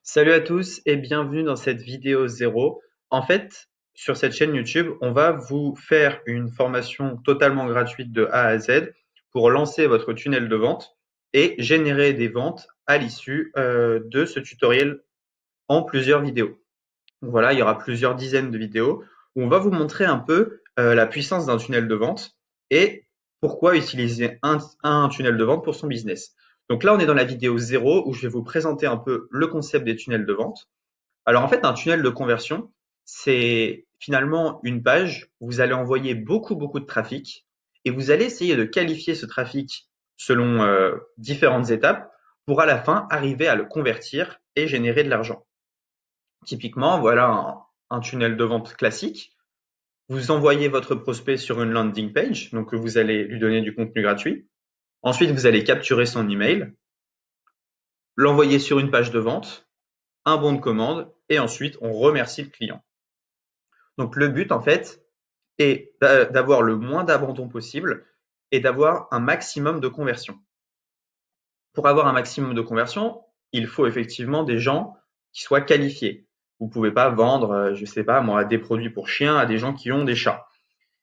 Salut à tous et bienvenue dans cette vidéo zéro. En fait, sur cette chaîne YouTube, on va vous faire une formation totalement gratuite de A à Z pour lancer votre tunnel de vente et générer des ventes à l'issue de ce tutoriel en plusieurs vidéos. Donc voilà, il y aura plusieurs dizaines de vidéos où on va vous montrer un peu la puissance d'un tunnel de vente et pourquoi utiliser un tunnel de vente pour son business. Donc là, on est dans la vidéo zéro où je vais vous présenter un peu le concept des tunnels de vente. Alors en fait, un tunnel de conversion, c'est finalement une page où vous allez envoyer beaucoup de trafic et vous allez essayer de qualifier ce trafic selon différentes étapes pour à la fin arriver à le convertir et générer de l'argent. Typiquement, voilà un tunnel de vente classique. Vous envoyez votre prospect sur une landing page, donc vous allez lui donner du contenu gratuit. Ensuite, vous allez capturer son email, l'envoyer sur une page de vente, un bon de commande, et ensuite on remercie le client. Donc le but en fait est d'avoir le moins d'abandon possible et d'avoir un maximum de conversion. Pour avoir un maximum de conversion, il faut effectivement des gens qui soient qualifiés. Vous ne pouvez pas vendre, je ne sais pas moi, des produits pour chiens à des gens qui ont des chats.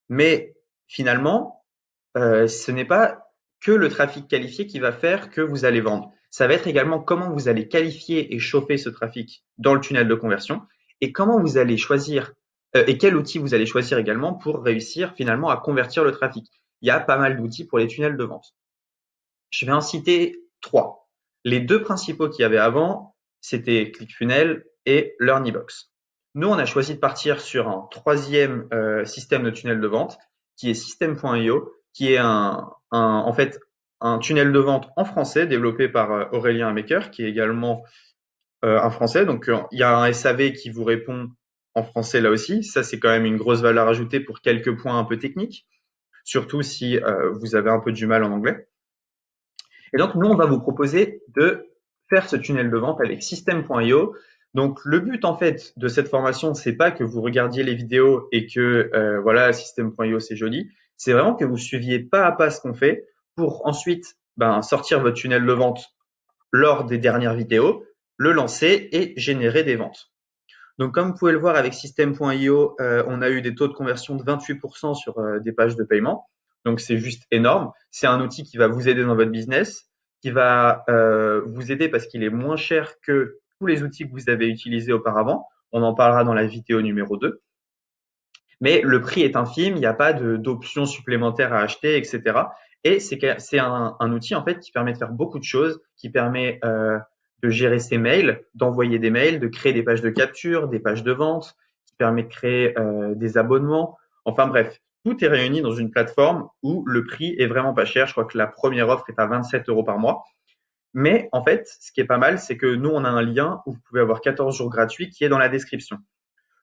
Mais finalement, ce n'est pas que le trafic qualifié qui va faire que vous allez vendre. Ça va être également comment vous allez qualifier et chauffer ce trafic dans le tunnel de conversion et comment vous allez choisir et quel outil vous allez choisir également pour réussir finalement à convertir le trafic. Il y a pas mal d'outils pour les tunnels de vente. Je vais en citer trois. Les deux principaux qu'il y avait avant, c'était ClickFunnels et LearnyBox. Nous, on a choisi de partir sur un troisième système de tunnel de vente qui est System.io, qui est en fait un tunnel de vente en français développé par Aurélien Maker, qui est également un français. Donc, il y a un SAV qui vous répond en français là aussi. Ça, c'est quand même une grosse valeur ajoutée pour quelques points un peu techniques, surtout si vous avez un peu du mal en anglais. Et donc, nous, on va vous proposer de faire ce tunnel de vente avec System.io. Donc, le but, en fait, de cette formation, c'est pas que vous regardiez les vidéos et que, voilà, System.io, c'est joli. C'est vraiment que vous suiviez pas à pas ce qu'on fait pour ensuite, sortir votre tunnel de vente lors des dernières vidéos, le lancer et générer des ventes. Donc, comme vous pouvez le voir avec System.io, on a eu des taux de conversion de 28% sur des pages de paiement. Donc, c'est juste énorme. C'est un outil qui va vous aider dans votre business, qui va vous aider parce qu'il est moins cher que tous les outils que vous avez utilisés auparavant. On en parlera dans la vidéo numéro 2. Mais le prix est infime, il n'y a pas d'options supplémentaires à acheter, etc. Et c'est un outil en fait qui permet de faire beaucoup de choses, qui permet de gérer ses mails, d'envoyer des mails, de créer des pages de capture, des pages de vente, qui permet de créer des abonnements. Enfin bref, tout est réuni dans une plateforme où le prix est vraiment pas cher. Je crois que la première offre est à 27 € par mois. Mais en fait, ce qui est pas mal, c'est que nous, on a un lien où vous pouvez avoir 14 jours gratuits qui est dans la description.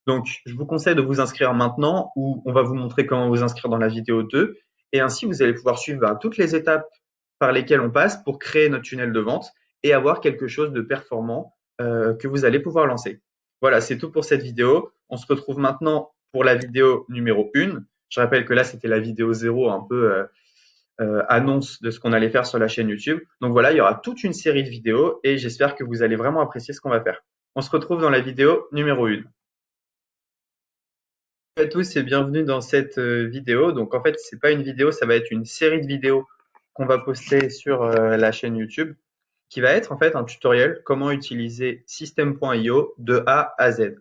Donc, je vous conseille de vous inscrire maintenant où on va vous montrer comment vous inscrire dans la vidéo 2. Et ainsi, vous allez pouvoir suivre toutes les étapes par lesquelles on passe pour créer notre tunnel de vente et avoir quelque chose de performant que vous allez pouvoir lancer. Voilà, c'est tout pour cette vidéo. On se retrouve maintenant pour la vidéo numéro 1. Je rappelle que là, c'était la vidéo 0, un peu annonce de ce qu'on allait faire sur la chaîne YouTube. Donc voilà, il y aura toute une série de vidéos et j'espère que vous allez vraiment apprécier ce qu'on va faire. On se retrouve dans la vidéo numéro 1. Bonjour à tous et bienvenue dans cette vidéo. Donc en fait, c'est pas une vidéo, ça va être une série de vidéos qu'on va poster sur la chaîne YouTube qui va être en fait un tutoriel comment utiliser System.io de A à Z.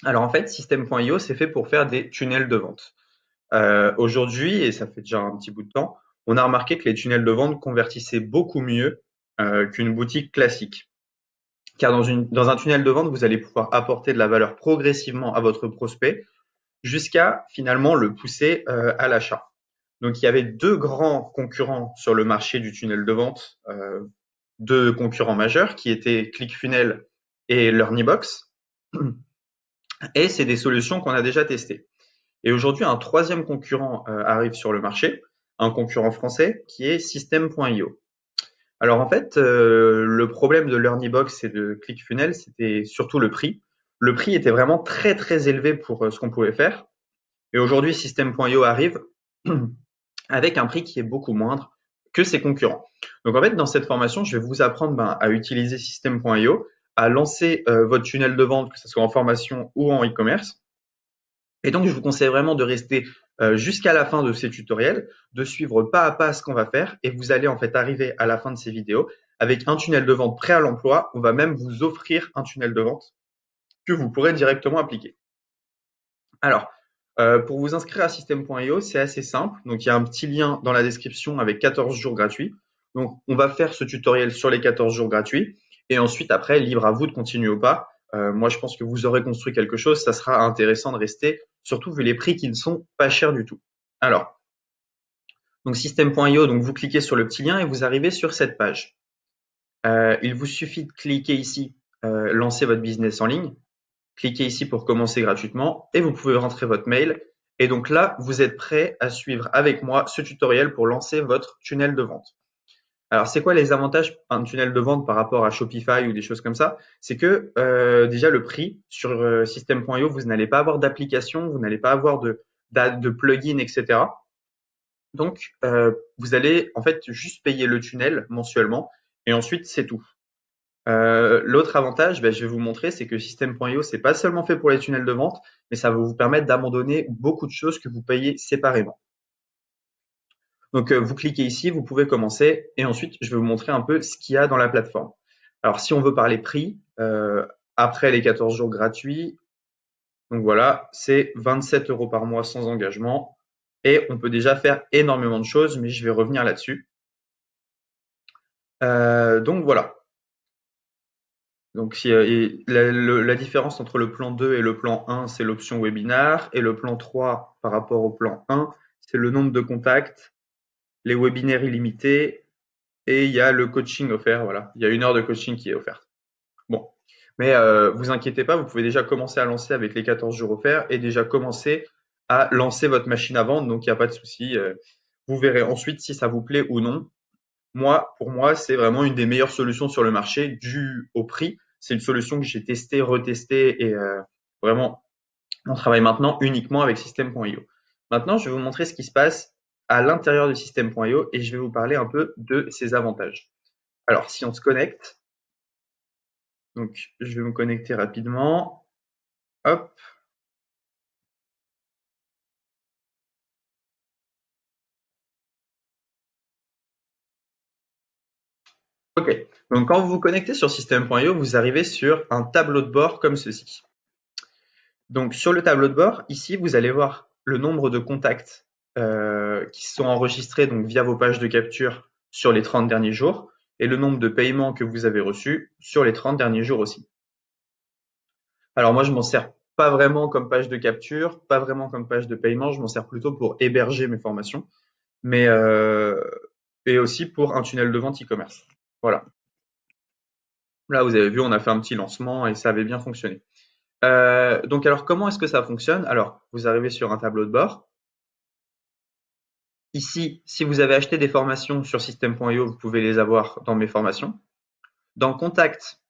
Alors en fait, System.io, c'est fait pour faire des tunnels de vente. Aujourd'hui, et ça fait déjà un petit bout de temps, on a remarqué que les tunnels de vente convertissaient beaucoup mieux qu'une boutique classique. Car dans un tunnel de vente, vous allez pouvoir apporter de la valeur progressivement à votre prospect jusqu'à finalement le pousser à l'achat. Donc il y avait deux grands concurrents sur le marché du tunnel de vente, deux concurrents majeurs qui étaient ClickFunnels et LearnyBox. Et c'est des solutions qu'on a déjà testées. Et aujourd'hui, un troisième concurrent arrive sur le marché, un concurrent français qui est System.io. Alors en fait, le problème de LearnyBox et de ClickFunnels, c'était surtout le prix. Le prix était vraiment très élevé pour ce qu'on pouvait faire. Et aujourd'hui, System.io arrive avec un prix qui est beaucoup moindre que ses concurrents. Donc en fait, dans cette formation, je vais vous apprendre à utiliser System.io, à lancer votre tunnel de vente, que ce soit en formation ou en e-commerce. Et donc, je vous conseille vraiment de rester jusqu'à la fin de ces tutoriels, de suivre pas à pas ce qu'on va faire et vous allez en fait arriver à la fin de ces vidéos avec un tunnel de vente prêt à l'emploi. On va même vous offrir un tunnel de vente que vous pourrez directement appliquer. Alors, pour vous inscrire à System.io, c'est assez simple. Donc, il y a un petit lien dans la description avec 14 jours gratuits. Donc, on va faire ce tutoriel sur les 14 jours gratuits. Et ensuite, après, libre à vous de continuer ou pas. Moi, je pense que vous aurez construit quelque chose. Ça sera intéressant de rester, surtout vu les prix qui ne sont pas chers du tout. Alors, donc System.io, donc vous cliquez sur le petit lien et vous arrivez sur cette page. Il vous suffit de cliquer ici, lancer votre business en ligne. Cliquez ici pour commencer gratuitement et vous pouvez rentrer votre mail. Et donc là, vous êtes prêt à suivre avec moi ce tutoriel pour lancer votre tunnel de vente. Alors, c'est quoi les avantages d'un tunnel de vente par rapport à Shopify ou des choses comme ça? C'est que déjà le prix sur System.io, vous n'allez pas avoir d'application, vous n'allez pas avoir de plugin, etc. Donc, vous allez en fait juste payer le tunnel mensuellement et ensuite c'est tout. L'autre avantage, je vais vous montrer, c'est que System.io, c'est pas seulement fait pour les tunnels de vente, mais ça va vous permettre d'abandonner beaucoup de choses que vous payez séparément. Donc, vous cliquez ici, vous pouvez commencer et ensuite, je vais vous montrer un peu ce qu'il y a dans la plateforme. Alors, si on veut parler prix, après les 14 jours gratuits, donc voilà, c'est 27 € par mois sans engagement et on peut déjà faire énormément de choses, mais je vais revenir là-dessus. Donc voilà. Donc, la différence entre le plan 2 et le plan 1, c'est l'option webinar. Et le plan 3, par rapport au plan 1, c'est le nombre de contacts, les webinaires illimités et il y a le coaching offert. Voilà, il y a 1 heure de coaching qui est offerte. Bon, mais vous inquiétez pas, vous pouvez déjà commencer à lancer avec les 14 jours offerts et déjà commencer à lancer votre machine à vendre. Donc, il n'y a pas de souci. Vous verrez ensuite si ça vous plaît ou non. Pour moi, c'est vraiment une des meilleures solutions sur le marché dû au prix. C'est une solution que j'ai testée, retestée et vraiment, on travaille maintenant uniquement avec System.io. Maintenant, je vais vous montrer ce qui se passe à l'intérieur de System.io et je vais vous parler un peu de ses avantages. Alors, si on se connecte, donc je vais me connecter rapidement. Hop. OK. Donc, quand vous vous connectez sur System.io, vous arrivez sur un tableau de bord comme ceci. Donc, sur le tableau de bord, ici, vous allez voir le nombre de contacts qui sont enregistrés donc, via vos pages de capture sur les 30 derniers jours et le nombre de paiements que vous avez reçus sur les 30 derniers jours aussi. Alors, moi, je m'en sers pas vraiment comme page de capture, pas vraiment comme page de paiement, je m'en sers plutôt pour héberger mes formations, mais et aussi pour un tunnel de vente e-commerce. Voilà. Là, vous avez vu, on a fait un petit lancement et ça avait bien fonctionné. Donc alors comment est-ce que ça fonctionne? Alors, vous arrivez sur un tableau de bord. Ici, si vous avez acheté des formations sur System.io, vous pouvez les avoir dans mes formations. Dans Contact,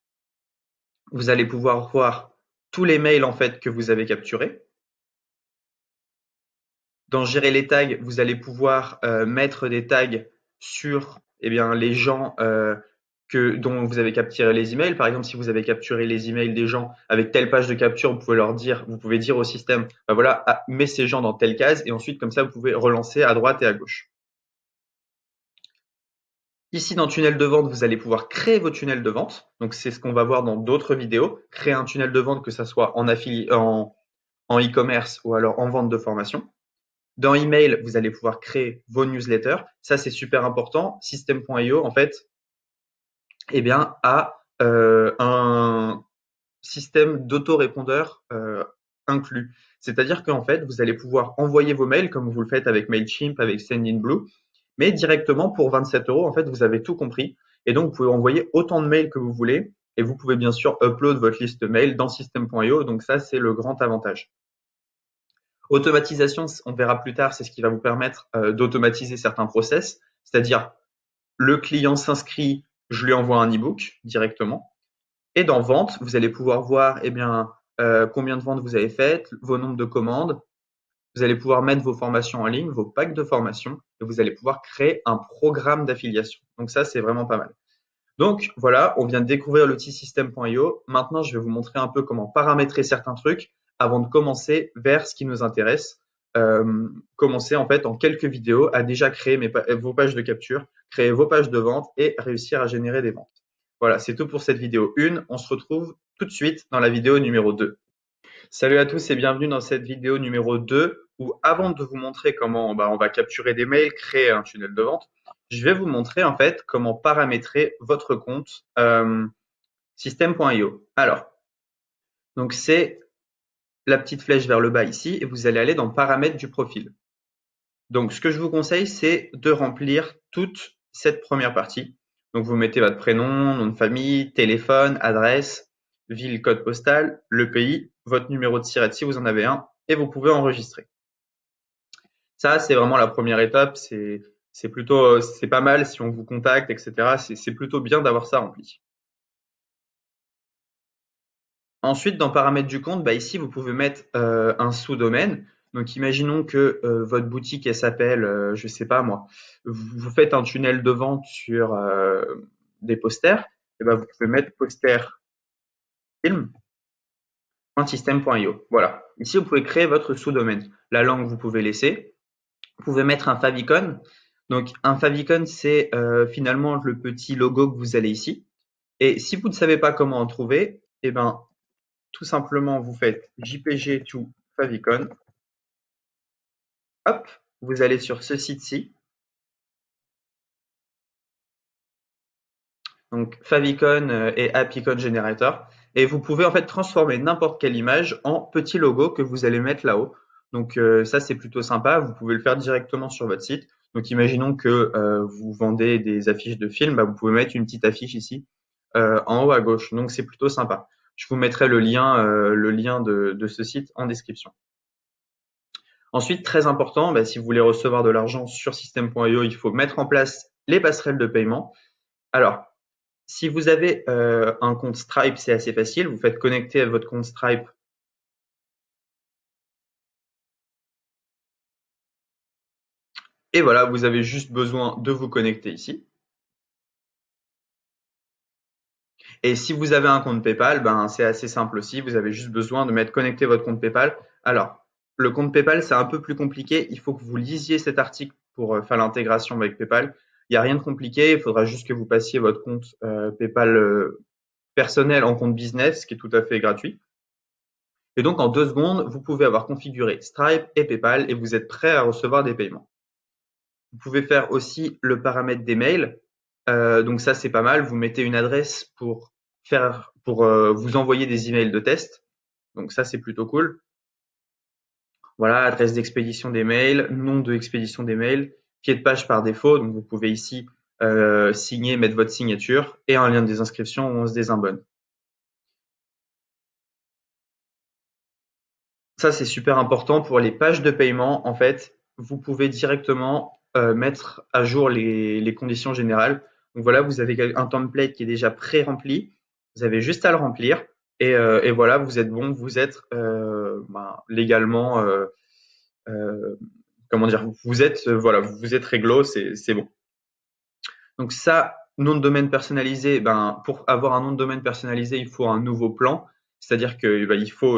vous allez pouvoir voir tous les mails en fait que vous avez capturés. Dans Gérer les tags, vous allez pouvoir mettre des tags sur les gens dont vous avez capturé les emails. Par exemple, si vous avez capturé les emails des gens avec telle page de capture, vous pouvez dire au système, bah voilà, mets ces gens dans telle case et ensuite, comme ça, vous pouvez relancer à droite et à gauche. Ici, dans Tunnel de vente, vous allez pouvoir créer vos tunnels de vente. Donc, c'est ce qu'on va voir dans d'autres vidéos. Créer un tunnel de vente, que ça soit en e-commerce ou alors en vente de formation. Dans email, vous allez pouvoir créer vos newsletters. Ça, c'est super important. System.io, en fait, a un système d'autorépondeur inclus. C'est-à-dire qu'en fait, vous allez pouvoir envoyer vos mails comme vous le faites avec Mailchimp, avec Sendinblue, mais directement pour 27 €, en fait, vous avez tout compris. Et donc, vous pouvez envoyer autant de mails que vous voulez. Et vous pouvez bien sûr upload votre liste mail dans System.io. Donc ça, c'est le grand avantage. Automatisation, on verra plus tard, c'est ce qui va vous permettre d'automatiser certains process. C'est-à-dire, le client s'inscrit, je lui envoie un e-book directement. Et dans vente, vous allez pouvoir voir combien de ventes vous avez faites, vos nombres de commandes. Vous allez pouvoir mettre vos formations en ligne, vos packs de formation, et vous allez pouvoir créer un programme d'affiliation. Donc ça, c'est vraiment pas mal. Donc voilà, on vient de découvrir l'outil System.io. Maintenant, je vais vous montrer un peu comment paramétrer certains trucs avant de commencer vers ce qui nous intéresse. Commencer en fait en quelques vidéos à déjà créer vos pages de capture, créer vos pages de vente et réussir à générer des ventes. Voilà, c'est tout pour cette vidéo 1. On se retrouve tout de suite dans la vidéo numéro 2. Salut à tous et bienvenue dans cette vidéo numéro 2 où avant de vous montrer comment on va capturer des mails, créer un tunnel de vente, je vais vous montrer en fait comment paramétrer votre compte System.io. Alors, donc c'est la petite flèche vers le bas ici et vous allez aller dans paramètres du profil. Donc ce que je vous conseille, c'est de remplir toute cette première partie. Donc vous mettez votre prénom, nom de famille, téléphone, adresse, ville, code postal, le pays, votre numéro de SIRET si vous en avez un, et vous pouvez enregistrer. Ça, c'est vraiment la première étape. C'est plutôt, c'est pas mal si on vous contacte, etc. C'est plutôt bien d'avoir ça rempli. Ensuite, dans paramètres du compte, ici, vous pouvez mettre un sous-domaine. Donc, imaginons que votre boutique, elle s'appelle, je sais pas moi, vous faites un tunnel de vente sur des posters. Et vous pouvez mettre posterfilm.system.io. Voilà. Ici, vous pouvez créer votre sous-domaine. La langue, vous pouvez laisser. Vous pouvez mettre un favicon. Donc, un favicon, c'est finalement le petit logo que vous allez ici. Et si vous ne savez pas comment en trouver, tout simplement, vous faites JPG to favicon. Hop, vous allez sur ce site-ci. Donc, favicon et appicon generator. Et vous pouvez en fait transformer n'importe quelle image en petit logo que vous allez mettre là-haut. Donc, ça, c'est plutôt sympa. Vous pouvez le faire directement sur votre site. Donc, imaginons que vous vendez des affiches de films. Vous pouvez mettre une petite affiche ici en haut à gauche. Donc, c'est plutôt sympa. Je vous mettrai le lien de ce site en description. Ensuite, très important, si vous voulez recevoir de l'argent sur System.io, il faut mettre en place les passerelles de paiement. Alors, si vous avez un compte Stripe, c'est assez facile. Vous faites connecter à votre compte Stripe. Et voilà, vous avez juste besoin de vous connecter ici. Et si vous avez un compte PayPal, c'est assez simple aussi. Vous avez juste besoin de mettre connecter votre compte PayPal. Alors, le compte PayPal, c'est un peu plus compliqué. Il faut que vous lisiez cet article pour faire l'intégration avec PayPal. Il n'y a rien de compliqué. Il faudra juste que vous passiez votre compte PayPal personnel en compte business, ce qui est tout à fait gratuit. Et donc, en 2 secondes, vous pouvez avoir configuré Stripe et PayPal et vous êtes prêt à recevoir des paiements. Vous pouvez faire aussi le paramètre des mails. Donc ça, c'est pas mal. Vous mettez une adresse pour vous envoyer des emails de test. Donc ça, c'est plutôt cool. Voilà, adresse d'expédition des mails, nom de expédition des mails, pied de page par défaut. Donc vous pouvez ici signer, mettre votre signature et un lien de désinscription où on se désabonne. Ça, c'est super important pour les pages de paiement. En fait, vous pouvez directement mettre à jour les conditions générales. Donc voilà, vous avez un template qui est déjà pré-rempli. Vous avez juste à le remplir et voilà, vous êtes bon, vous êtes légalement, comment dire, vous êtes voilà, vous êtes réglo, c'est bon. Donc ça, nom de domaine personnalisé, pour avoir un nom de domaine personnalisé, il faut un nouveau plan, c'est-à-dire que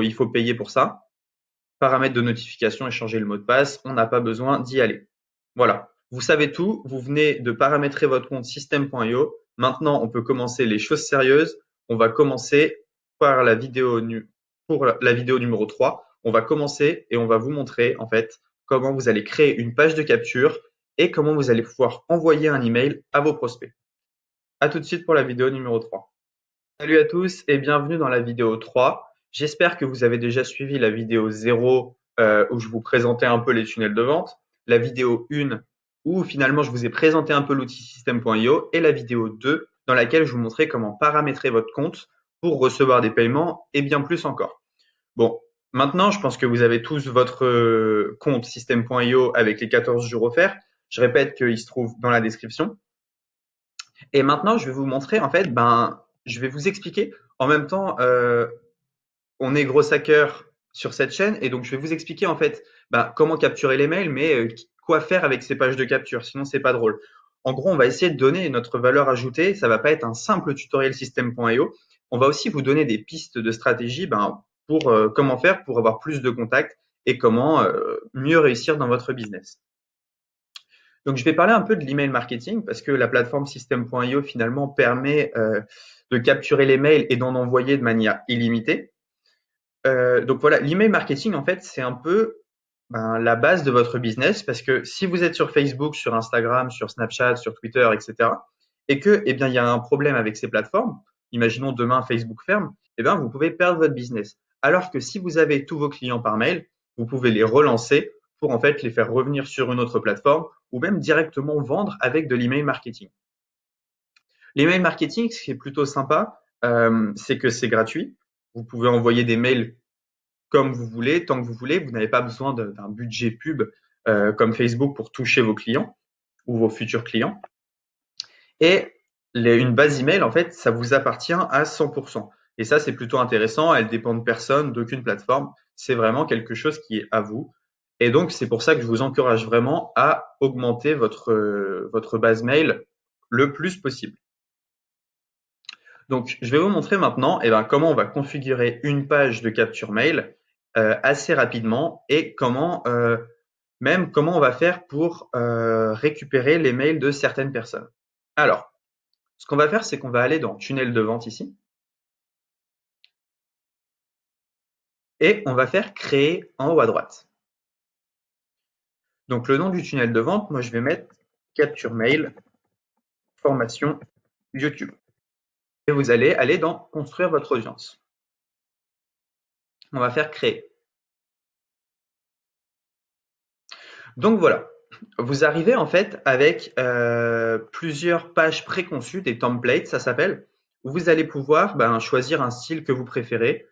il faut payer pour ça. Paramètres de notification et changer le mot de passe, on n'a pas besoin d'y aller. Voilà, vous savez tout, vous venez de paramétrer votre compte System.io. Maintenant, on peut commencer les choses sérieuses. On va commencer par la vidéo numéro 3. On va commencer et on va vous montrer en fait comment vous allez créer une page de capture et comment vous allez pouvoir envoyer un email à vos prospects. À tout de suite pour la vidéo numéro 3. Salut à tous et bienvenue dans la vidéo 3. J'espère que vous avez déjà suivi la vidéo 0 où je vous présentais un peu les tunnels de vente, la vidéo 1 où finalement je vous ai présenté un peu l'outil System.io et la vidéo 2 dans laquelle je vous montrais comment paramétrer votre compte pour recevoir des paiements et bien plus encore. Bon, maintenant je pense que vous avez tous votre compte System.io avec les 14 jours offerts. Je répète qu'il se trouve dans la description. Et maintenant, je vais vous montrer, en fait, je vais vous expliquer. En même temps, on est gros hacker sur cette chaîne et donc je vais vous expliquer, en fait, comment capturer les mails, mais quoi faire avec ces pages de capture, sinon c'est pas drôle. En gros, on va essayer de donner notre valeur ajoutée. Ça va pas être un simple tutoriel système.io. On va aussi vous donner des pistes de stratégie pour comment faire pour avoir plus de contacts et comment mieux réussir dans votre business. Donc, je vais parler un peu de l'email marketing parce que la plateforme système.io finalement permet de capturer les mails et d'en envoyer de manière illimitée. Donc voilà, l'email marketing, en fait, c'est un peu la base de votre business parce que si vous êtes sur Facebook, sur Instagram, sur Snapchat, sur Twitter, etc., et que, eh bien, il y a un problème avec ces plateformes, imaginons demain Facebook ferme, eh bien, vous pouvez perdre votre business. Alors que si vous avez tous vos clients par mail, vous pouvez les relancer pour en fait les faire revenir sur une autre plateforme ou même directement vendre avec de l'email marketing. L'email marketing, ce qui est plutôt sympa, c'est que c'est gratuit. Vous pouvez envoyer des mails comme vous voulez, tant que vous voulez. Vous n'avez pas besoin d'un budget pub comme Facebook pour toucher vos clients ou vos futurs clients. Et une base email, en fait, ça vous appartient à 100%. Et ça, c'est plutôt intéressant. Elle dépend de personne, d'aucune plateforme. C'est vraiment quelque chose qui est à vous. Et donc, c'est pour ça que je vous encourage vraiment à augmenter votre base mail le plus possible. Donc, je vais vous montrer maintenant comment on va configurer une page de capture mail assez rapidement et comment on va faire pour récupérer les mails de certaines personnes. Alors, ce qu'on va faire, c'est qu'on va aller dans tunnel de vente ici et on va faire créer en haut à droite. Donc, le nom du tunnel de vente, moi, je vais mettre capture mail formation YouTube. Et vous allez aller dans construire votre audience. On va faire créer. Donc voilà, vous arrivez en fait avec plusieurs pages préconçues, des templates, ça s'appelle, où vous allez pouvoir choisir un style que vous préférez.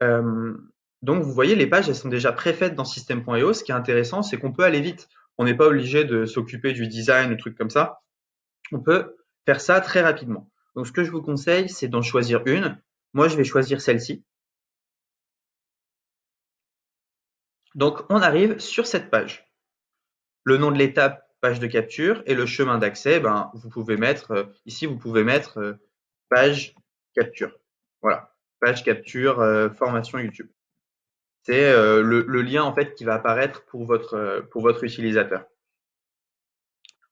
Donc vous voyez, les pages, elles sont déjà préfaites dans System.io. Ce qui est intéressant, c'est qu'on peut aller vite. On n'est pas obligé de s'occuper du design ou trucs comme ça. On peut faire ça très rapidement. Donc ce que je vous conseille, c'est d'en choisir une. Moi, je vais choisir celle-ci. Donc on arrive sur cette page. Le nom de l'étape, page de capture, et le chemin d'accès, vous pouvez mettre, ici, vous pouvez mettre page capture. Voilà, page capture formation YouTube. C'est le lien en fait qui va apparaître pour votre utilisateur.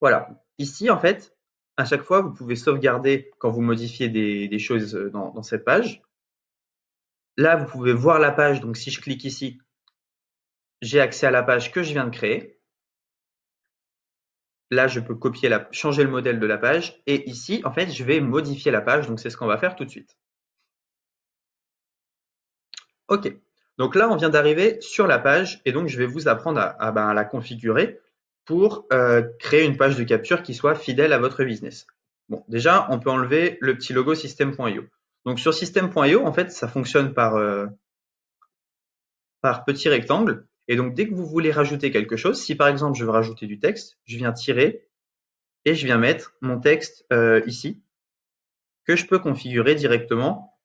Voilà, ici en fait, à chaque fois, vous pouvez sauvegarder quand vous modifiez des choses dans cette page. Là, vous pouvez voir la page, donc si je clique ici, j'ai accès à la page que je viens de créer. Là, je peux changer le modèle de la page. Et ici, en fait, je vais modifier la page. Donc, c'est ce qu'on va faire tout de suite. OK. Donc là, on vient d'arriver sur la page. Et donc, je vais vous apprendre à la configurer pour créer une page de capture qui soit fidèle à votre business. Bon, déjà, on peut enlever le petit logo System.io. Donc, sur System.io, en fait, ça fonctionne par petit rectangle. Et donc, dès que vous voulez rajouter quelque chose, si par exemple, je veux rajouter du texte, je viens tirer et je viens mettre mon texte ici, que je peux configurer directement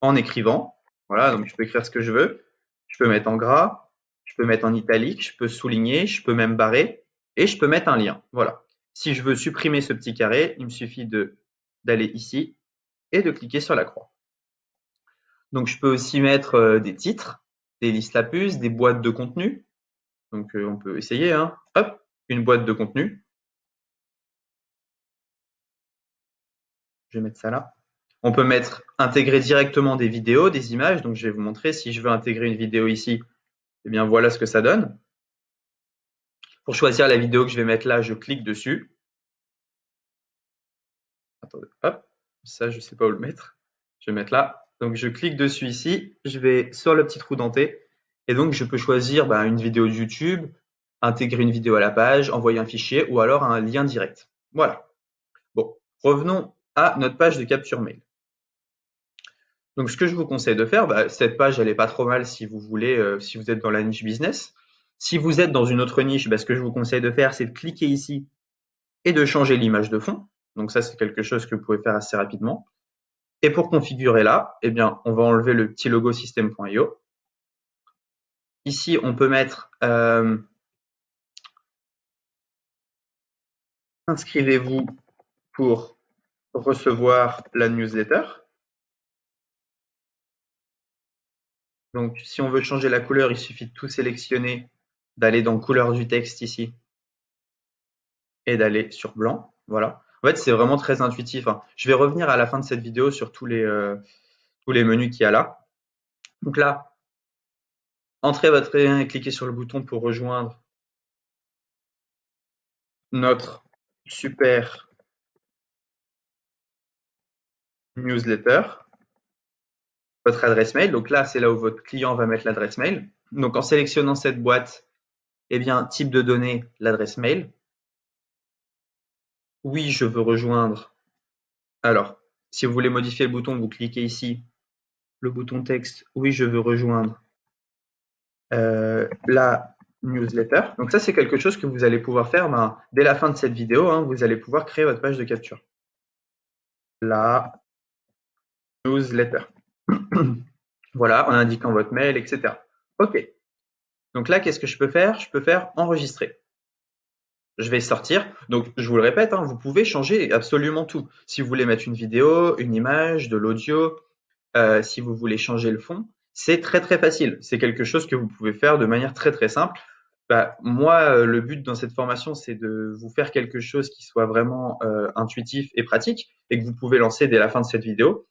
en écrivant. Voilà, donc je peux écrire ce que je veux. Je peux mettre en gras, je peux mettre en italique, je peux souligner, je peux même barrer et je peux mettre un lien. Voilà. Si je veux supprimer ce petit carré, il me suffit d'aller ici et de cliquer sur la croix. Donc je peux aussi mettre des titres, des listes à puces, des boîtes de contenu. Donc on peut essayer, hein. Hop, une boîte de contenu. Je vais mettre ça là. On peut intégrer directement des vidéos, des images. Donc, je vais vous montrer. Si je veux intégrer une vidéo ici, eh bien, voilà ce que ça donne. Pour choisir la vidéo que je vais mettre là, je clique dessus. Attendez, hop. Ça, je ne sais pas où le mettre. Je vais mettre là. Donc, je clique dessus ici. Je vais sur le petit trou denté. Et donc, je peux choisir une vidéo de YouTube, intégrer une vidéo à la page, envoyer un fichier ou alors un lien direct. Voilà. Bon, revenons à notre page de capture mail. Donc, ce que je vous conseille de faire, cette page, elle est pas trop mal si vous voulez, si vous êtes dans la niche business. Si vous êtes dans une autre niche, ce que je vous conseille de faire, c'est de cliquer ici et de changer l'image de fond. Donc ça, c'est quelque chose que vous pouvez faire assez rapidement. Et pour configurer là, eh bien, on va enlever le petit logo system.io. Ici, on peut mettre inscrivez-vous pour recevoir la newsletter. Donc, si on veut changer la couleur, il suffit de tout sélectionner, d'aller dans couleur du texte ici et d'aller sur blanc. Voilà. En fait, c'est vraiment très intuitif, hein. Je vais revenir à la fin de cette vidéo sur tous les menus qu'il y a là. Donc là, entrez votre lien et cliquez sur le bouton pour rejoindre notre super newsletter, votre adresse mail. Donc là, c'est là où votre client va mettre l'adresse mail. Donc en sélectionnant cette boîte, eh bien, type de données, l'adresse mail. Oui, je veux rejoindre. Alors, si vous voulez modifier le bouton, vous cliquez ici, le bouton texte. Oui, je veux rejoindre la newsletter. Donc ça, c'est quelque chose que vous allez pouvoir faire dès la fin de cette vidéo. Hein, vous allez pouvoir créer votre page de capture. La newsletter. Voilà, en indiquant votre mail, etc. OK. Donc là, qu'est-ce que je peux faire? Je peux faire enregistrer. Je vais sortir. Donc, je vous le répète, hein, vous pouvez changer absolument tout. Si vous voulez mettre une vidéo, une image, de l'audio, si vous voulez changer le fond, c'est très très facile. C'est quelque chose que vous pouvez faire de manière très très simple. Moi, le but dans cette formation, c'est de vous faire quelque chose qui soit vraiment intuitif et pratique et que vous pouvez lancer dès la fin de cette vidéo.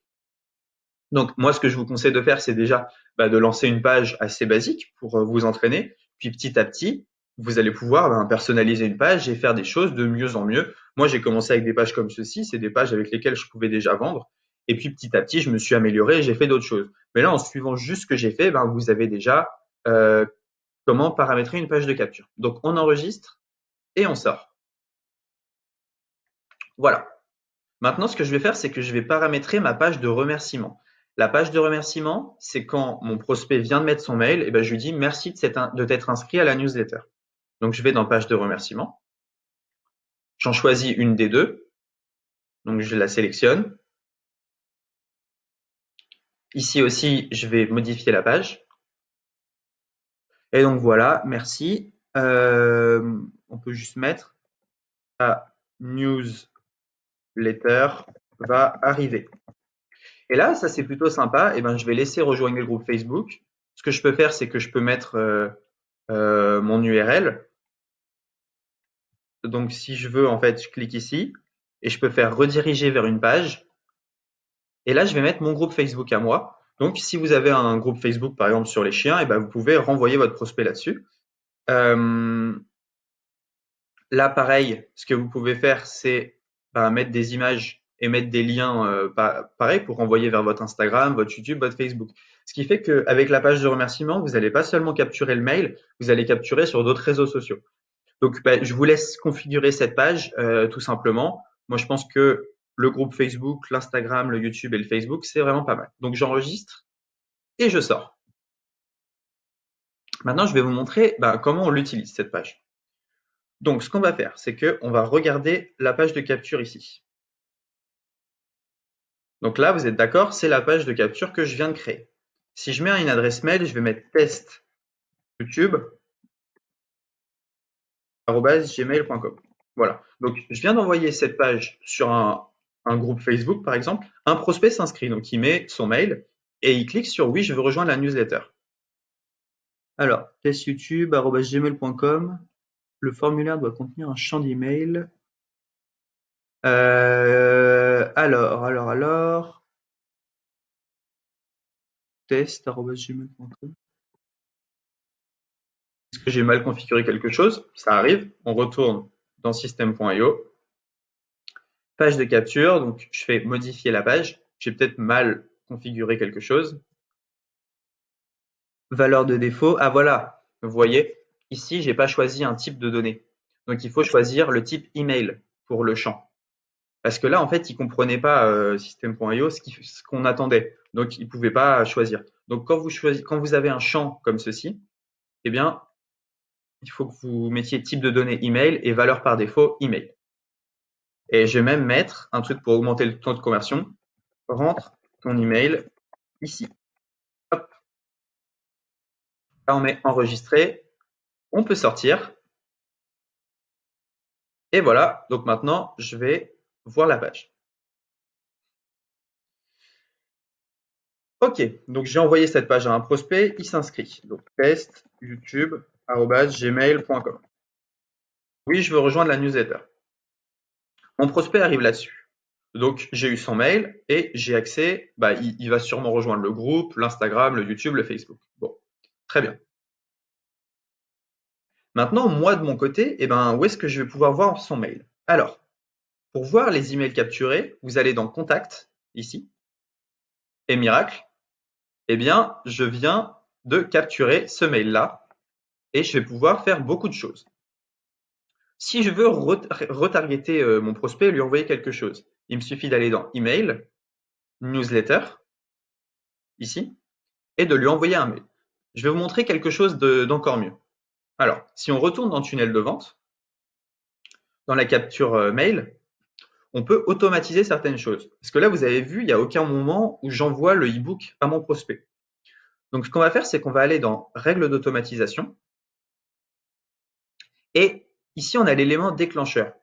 Donc, moi, ce que je vous conseille de faire, c'est déjà de lancer une page assez basique pour vous entraîner. Puis petit à petit, vous allez pouvoir personnaliser une page et faire des choses de mieux en mieux. Moi, j'ai commencé avec des pages comme ceci, c'est des pages avec lesquelles je pouvais déjà vendre. Et puis petit à petit, je me suis amélioré et j'ai fait d'autres choses. Mais là, en suivant juste ce que j'ai fait, vous avez déjà comment paramétrer une page de capture. Donc, on enregistre et on sort. Voilà. Maintenant, ce que je vais faire, c'est que je vais paramétrer ma page de remerciement. La page de remerciement, c'est quand mon prospect vient de mettre son mail, et je lui dis merci de t'être inscrit à la newsletter. Donc, je vais dans page de remerciement. J'en choisis une des deux. Donc, je la sélectionne. Ici aussi, je vais modifier la page. Et donc, voilà, merci. On peut juste mettre la newsletter va arriver. Et là, ça c'est plutôt sympa. Je vais laisser rejoindre le groupe Facebook. Ce que je peux faire, c'est que je peux mettre mon URL. Donc, si je veux, en fait, je clique ici et je peux faire rediriger vers une page. Et là, je vais mettre mon groupe Facebook à moi. Donc, si vous avez un groupe Facebook, par exemple, sur les chiens, vous pouvez renvoyer votre prospect là-dessus. Là, pareil, ce que vous pouvez faire, c'est mettre des images et mettre des liens, pareil, pour renvoyer vers votre Instagram, votre YouTube, votre Facebook. Ce qui fait qu'avec la page de remerciement, vous n'allez pas seulement capturer le mail, vous allez capturer sur d'autres réseaux sociaux. Donc, je vous laisse configurer cette page tout simplement. Moi, je pense que le groupe Facebook, l'Instagram, le YouTube et le Facebook, c'est vraiment pas mal. Donc, j'enregistre et je sors. Maintenant, je vais vous montrer comment on l'utilise, cette page. Donc, ce qu'on va faire, c'est qu'on va regarder la page de capture ici. Donc là, vous êtes d'accord, c'est la page de capture que je viens de créer. Si je mets une adresse mail, je vais mettre test youtube@gmail.com. Voilà. Donc, je viens d'envoyer cette page sur un groupe Facebook, par exemple. Un prospect s'inscrit, donc il met son mail et il clique sur oui, je veux rejoindre la newsletter. Alors, testyoutube@gmail.com. Le formulaire doit contenir un champ d'email. Alors. Test@gmail.com. Est-ce que j'ai mal configuré quelque chose? Ça arrive. On retourne dans system.io. Page de capture. Donc, je fais modifier la page. J'ai peut-être mal configuré quelque chose. Valeur de défaut. Ah voilà. Vous voyez, ici, j'ai pas choisi un type de données. Donc, il faut choisir le type email pour le champ. Parce que là, en fait, il comprenait pas system.io ce qu'on attendait. Donc, il pouvait pas choisir. Donc, quand vous avez un champ comme ceci, eh bien, il faut que vous mettiez type de données email et valeur par défaut email. Et je vais même mettre un truc pour augmenter le taux de conversion. Rentre ton email ici. Hop. Là, on met enregistrer. On peut sortir. Et voilà, donc maintenant, je vais voir la page. Ok, donc j'ai envoyé cette page à un prospect, il s'inscrit. Donc test youtube@gmail.com. Oui, je veux rejoindre la newsletter. Mon prospect arrive là-dessus. Donc j'ai eu son mail et j'ai accès, il va sûrement rejoindre le groupe, l'Instagram, le YouTube, le Facebook. Bon, très bien. Maintenant, moi de mon côté, où est-ce que je vais pouvoir voir son mail? Alors, pour voir les emails capturés, vous allez dans Contact, ici, et miracle, je viens de capturer ce mail-là et je vais pouvoir faire beaucoup de choses. Si je veux retargeter mon prospect et lui envoyer quelque chose, il me suffit d'aller dans Email, Newsletter, ici, et de lui envoyer un mail. Je vais vous montrer quelque chose d'encore mieux. Alors, si on retourne dans Tunnel de vente, dans la capture mail, on peut automatiser certaines choses. Parce que là, vous avez vu, il n'y a aucun moment où j'envoie le e-book à mon prospect. Donc, ce qu'on va faire, c'est qu'on va aller dans Règles d'automatisation. Et ici, on a l'élément déclencheur.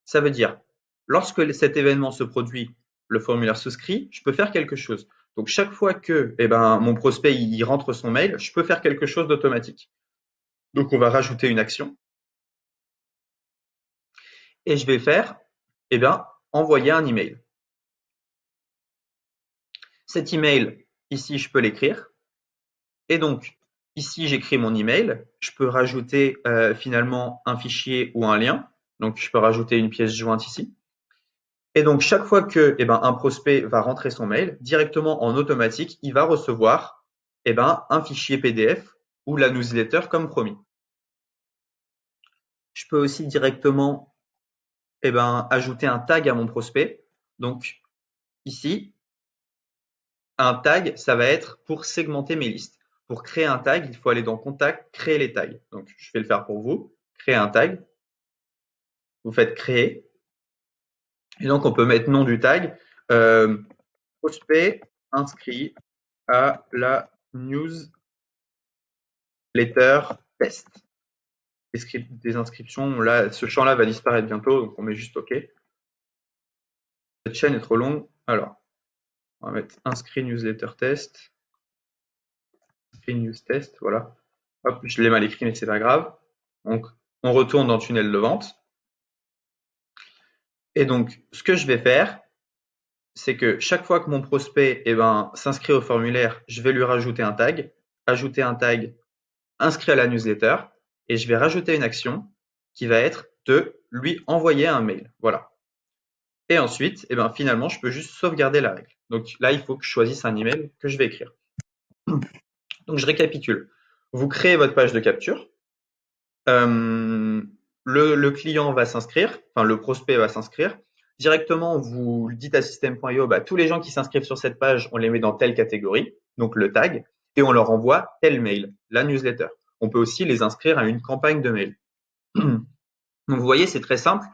Ça veut dire, lorsque cet événement se produit, le formulaire souscrit, je peux faire quelque chose. Donc, chaque fois que mon prospect il rentre son mail, je peux faire quelque chose d'automatique. Donc, on va rajouter une action. Et je vais faire, envoyer un email. Cet email, ici, je peux l'écrire. Et donc, ici, j'écris mon email. Je peux rajouter finalement un fichier ou un lien. Donc, je peux rajouter une pièce jointe ici. Et donc, chaque fois que un prospect va rentrer son mail, directement en automatique, il va recevoir un fichier PDF ou la newsletter comme promis. Je peux aussi directement ajouter un tag à mon prospect. Donc, ici, un tag, ça va être pour segmenter mes listes. Pour créer un tag, il faut aller dans Contact, créer les tags. Donc, je vais le faire pour vous. Créer un tag. Vous faites créer. Et donc, on peut mettre nom du tag. Prospect inscrit à la newsletter test. Des inscriptions, là, ce champ-là va disparaître bientôt, donc on met juste OK. Cette chaîne est trop longue. Alors, on va mettre inscrit newsletter test. Inscrit news test, voilà. Hop, je l'ai mal écrit, mais c'est pas grave. Donc, on retourne dans tunnel de vente. Et donc, ce que je vais faire, c'est que chaque fois que mon prospect s'inscrit au formulaire, je vais lui rajouter un tag, ajouter un tag inscrit à la newsletter, et je vais rajouter une action qui va être de lui envoyer un mail. Voilà. Et ensuite, finalement, je peux juste sauvegarder la règle. Donc là, il faut que je choisisse un email que je vais écrire. Donc je récapitule. Vous créez votre page de capture. Le client va s'inscrire, enfin le prospect va s'inscrire. Directement, vous dites à system.io, tous les gens qui s'inscrivent sur cette page, on les met dans telle catégorie, donc le tag, et on leur envoie tel mail, la newsletter. On peut aussi les inscrire à une campagne de mail. Donc vous voyez, c'est très simple.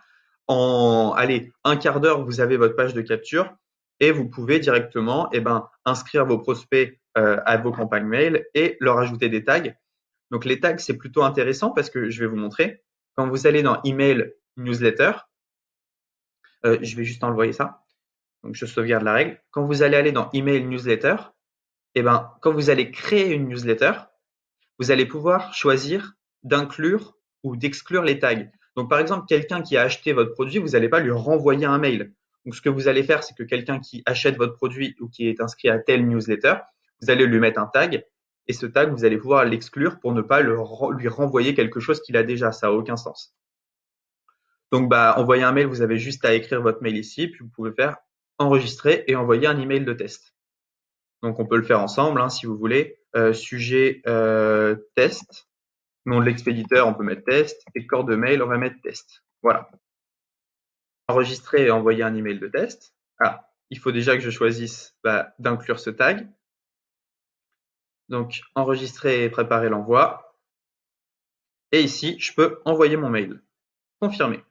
En un quart d'heure, vous avez votre page de capture et vous pouvez directement inscrire vos prospects à vos campagnes mail et leur ajouter des tags. Donc les tags, c'est plutôt intéressant parce que je vais vous montrer. Quand vous allez dans Email Newsletter, je vais juste envoyer ça. Donc je sauvegarde la règle. Quand vous allez aller dans Email Newsletter, quand vous allez créer une newsletter, vous allez pouvoir choisir d'inclure ou d'exclure les tags. Donc, par exemple, quelqu'un qui a acheté votre produit, vous n'allez pas lui renvoyer un mail. Donc, ce que vous allez faire, c'est que quelqu'un qui achète votre produit ou qui est inscrit à telle newsletter, vous allez lui mettre un tag et ce tag, vous allez pouvoir l'exclure pour ne pas lui renvoyer quelque chose qu'il a déjà. Ça n'a aucun sens. Donc, envoyer un mail, vous avez juste à écrire votre mail ici, puis vous pouvez faire enregistrer et envoyer un email de test. Donc, on peut le faire ensemble si vous voulez. Sujet test. Nom de l'expéditeur, on peut mettre test. Et corps de mail, on va mettre test. Voilà. Enregistrer et envoyer un email de test. Ah, il faut déjà que je choisisse d'inclure ce tag. Donc, enregistrer et préparer l'envoi. Et ici, je peux envoyer mon mail. Confirmer.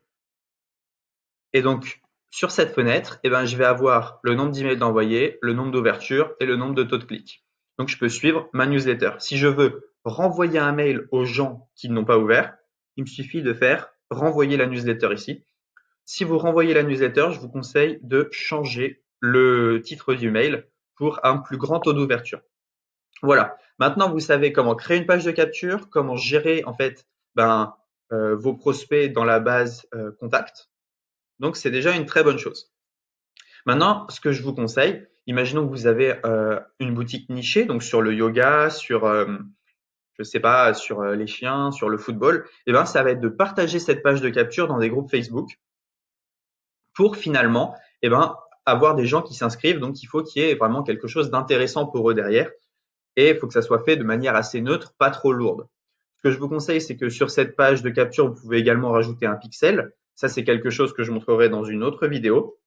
Et donc, sur cette fenêtre, je vais avoir le nombre d'emails d'envoyés, le nombre d'ouvertures et le nombre de taux de clic. Donc, je peux suivre ma newsletter. Si je veux renvoyer un mail aux gens qui n'ont pas ouvert, il me suffit de faire renvoyer la newsletter ici. si vous renvoyez la newsletter, je vous conseille de changer le titre du mail pour un plus grand taux d'ouverture. Voilà. Maintenant, vous savez comment créer une page de capture, comment gérer en fait vos prospects dans la base contact. Donc, c'est déjà une très bonne chose. Maintenant, ce que je vous conseille, imaginons que vous avez une boutique nichée, donc sur le yoga, sur je sais pas, sur les chiens, sur le football, et ben ça va être de partager cette page de capture dans des groupes Facebook pour finalement avoir des gens qui s'inscrivent. Donc, il faut qu'il y ait vraiment quelque chose d'intéressant pour eux derrière et il faut que ça soit fait de manière assez neutre, pas trop lourde. Ce que je vous conseille, c'est que sur cette page de capture, vous pouvez également rajouter un pixel. Ça, c'est quelque chose que je montrerai dans une autre vidéo.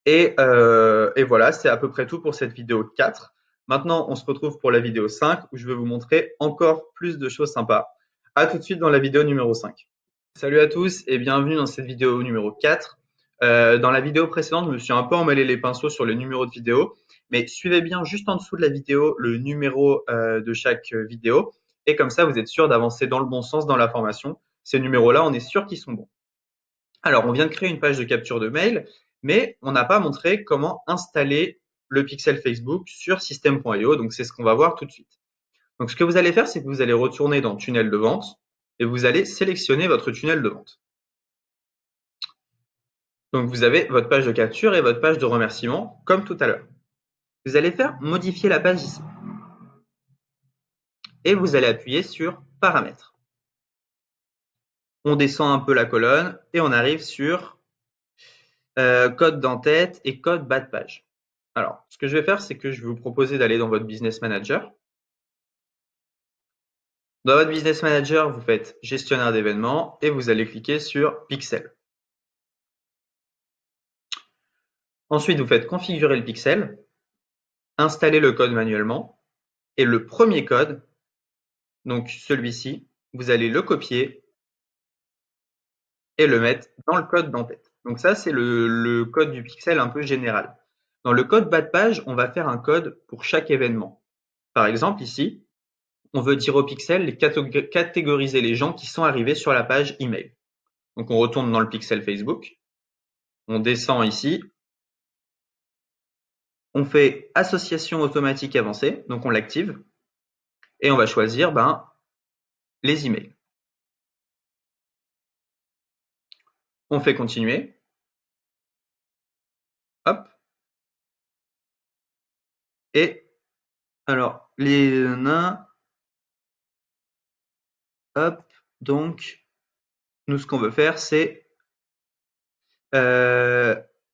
Et voilà, c'est à peu près tout pour cette vidéo 4. Maintenant, on se retrouve pour la vidéo 5 où je vais vous montrer encore plus de choses sympas. À tout de suite dans la vidéo numéro 5. Salut à tous et bienvenue dans cette vidéo numéro 4. Dans la vidéo précédente, je me suis un peu emmêlé les pinceaux sur les numéros de vidéo, mais suivez bien juste en dessous de la vidéo le numéro de chaque vidéo et comme ça, vous êtes sûr d'avancer dans le bon sens dans la formation. Ces numéros-là, on est sûr qu'ils sont bons. Alors, on vient de créer une page de capture de mail, mais on n'a pas montré comment installer le pixel Facebook sur system.io, donc c'est ce qu'on va voir tout de suite. Donc, ce que vous allez faire, c'est que vous allez retourner dans tunnel de vente et vous allez sélectionner votre tunnel de vente. Donc, vous avez votre page de capture et votre page de remerciement, comme tout à l'heure. Vous allez faire modifier la page ici. Et vous allez appuyer sur paramètres. On descend un peu la colonne et on arrive sur code d'entête et code bas de page. Alors, ce que je vais faire, c'est que je vais vous proposer d'aller dans votre Business Manager. Dans votre Business Manager, vous faites gestionnaire d'événements et vous allez cliquer sur Pixel. Ensuite, vous faites configurer le pixel, installer le code manuellement et le premier code, donc celui-ci, vous allez le copier et le mettre dans le code d'entête. Donc ça, c'est le code du pixel un peu général. Dans le code bas de page, on va faire un code pour chaque événement. Par exemple, ici, on veut dire au pixel catégoriser les gens qui sont arrivés sur la page email. Donc on retourne dans le pixel Facebook, on descend ici, on fait association automatique avancée, donc on l'active, et on va choisir les emails. On fait continuer. Hop. Et alors, les nains. Hop. Donc, nous, ce qu'on veut faire, c'est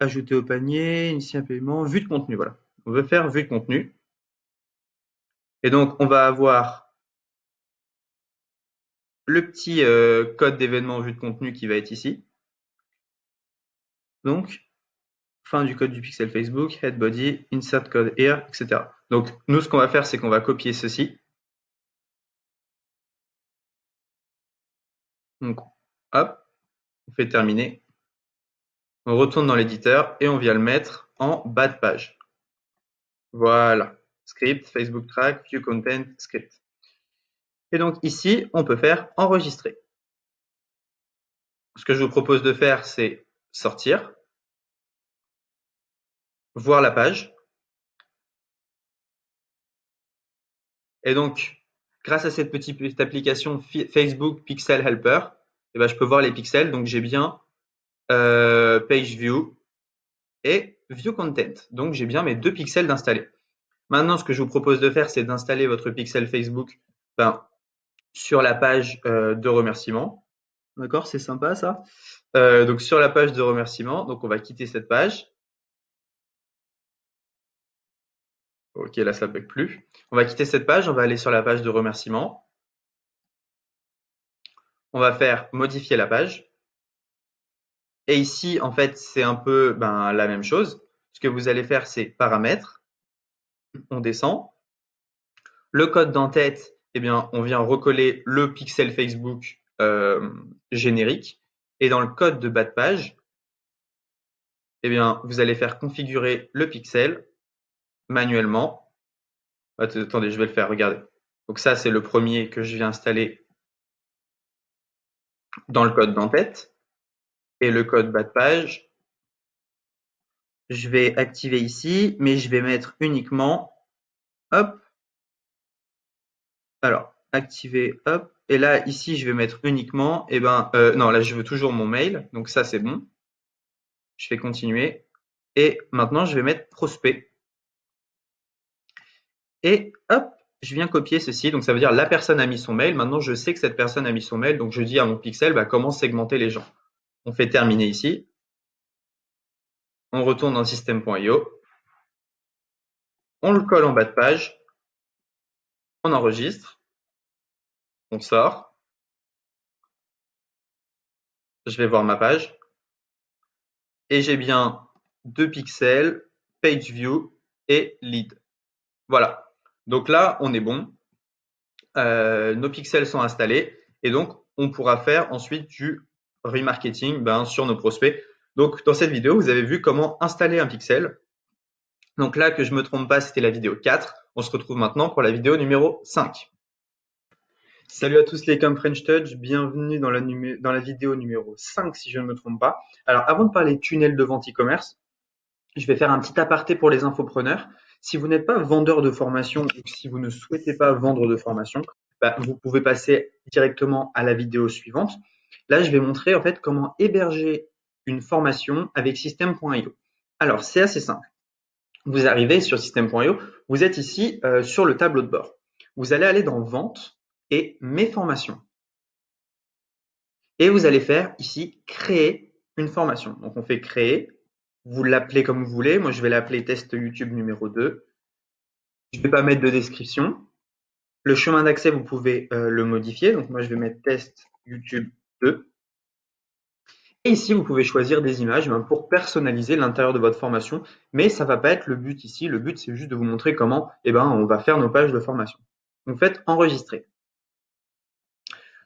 ajouter au panier, initier un paiement, vue de contenu. Voilà. On veut faire vue de contenu. Et donc, on va avoir le petit code d'événement vue de contenu qui va être ici. Donc, fin du code du pixel Facebook, head body, insert code here, etc. Donc, nous, ce qu'on va faire, c'est qu'on va copier ceci. Donc, hop, on fait terminer. On retourne dans l'éditeur et on vient le mettre en bas de page. Voilà. Script, Facebook Track, View Content, Script. Et donc ici, on peut faire enregistrer. Ce que je vous propose de faire, c'est sortir, voir la page. Et donc, grâce à cette petite application Facebook Pixel Helper, je peux voir les pixels. Donc, j'ai bien Page View et View Content. Donc, j'ai bien mes 2 pixels d'installer. Maintenant, ce que je vous propose de faire, c'est d'installer votre pixel Facebook sur la page de remerciement. D'accord, c'est sympa ça. Donc, sur la page de remerciement, donc on va quitter cette page. Ok, là, ça ne bug plus. On va quitter cette page, on va aller sur la page de remerciement. On va faire modifier la page. Et ici, en fait, c'est un peu la même chose. Ce que vous allez faire, c'est paramètres. On descend. Le code d'entête, on vient recoller le pixel Facebook générique. Et dans le code de bas de page, vous allez faire configurer le pixel manuellement. Attendez, je vais le faire, regardez. Donc ça, c'est le premier que je viens installer dans le code d'entête. et le code bas de page. Je vais activer ici, mais je vais mettre uniquement, hop, alors, activer, hop, et là, ici, je vais mettre uniquement, non, là, je veux toujours mon mail, donc ça, c'est bon. Je fais continuer, et maintenant, je vais mettre prospect. Et hop, je viens copier ceci, donc ça veut dire la personne a mis son mail, maintenant, je sais que cette personne a mis son mail, donc je dis à mon pixel, comment segmenter les gens. On fait terminer ici, on retourne dans système.io, on le colle en bas de page, on enregistre, on sort, je vais voir ma page, et j'ai bien 2 pixels, page view et lead. Voilà. Donc là, on est bon. Nos pixels sont installés et donc on pourra faire ensuite du remarketing sur nos prospects. Donc dans cette vidéo, vous avez vu comment installer un pixel. Donc là, que je ne me trompe pas, c'était la vidéo 4. On se retrouve maintenant pour la vidéo numéro 5. Salut à tous les com French Touch, bienvenue dans la vidéo numéro 5 si je ne me trompe pas. Alors avant de parler tunnel de vente e-commerce, je vais faire un petit aparté pour les infopreneurs. Si vous n'êtes pas vendeur de formation ou si vous ne souhaitez pas vendre de formation, vous pouvez passer directement à la vidéo suivante. Là, je vais montrer en fait comment héberger une formation avec System.io. Alors, c'est assez simple. Vous arrivez sur System.io, vous êtes ici sur le tableau de bord. Vous allez aller dans Vente et Mes formations. Et vous allez faire ici Créer une formation. Donc, on fait Créer. Vous l'appelez comme vous voulez. Moi, je vais l'appeler test YouTube numéro 2. Je ne vais pas mettre de description. Le chemin d'accès, vous pouvez le modifier. Donc, moi, je vais mettre test YouTube 2. Et ici, vous pouvez choisir des images pour personnaliser l'intérieur de votre formation. Mais ça ne va pas être le but ici. Le but, c'est juste de vous montrer comment on va faire nos pages de formation. Donc, faites enregistrer.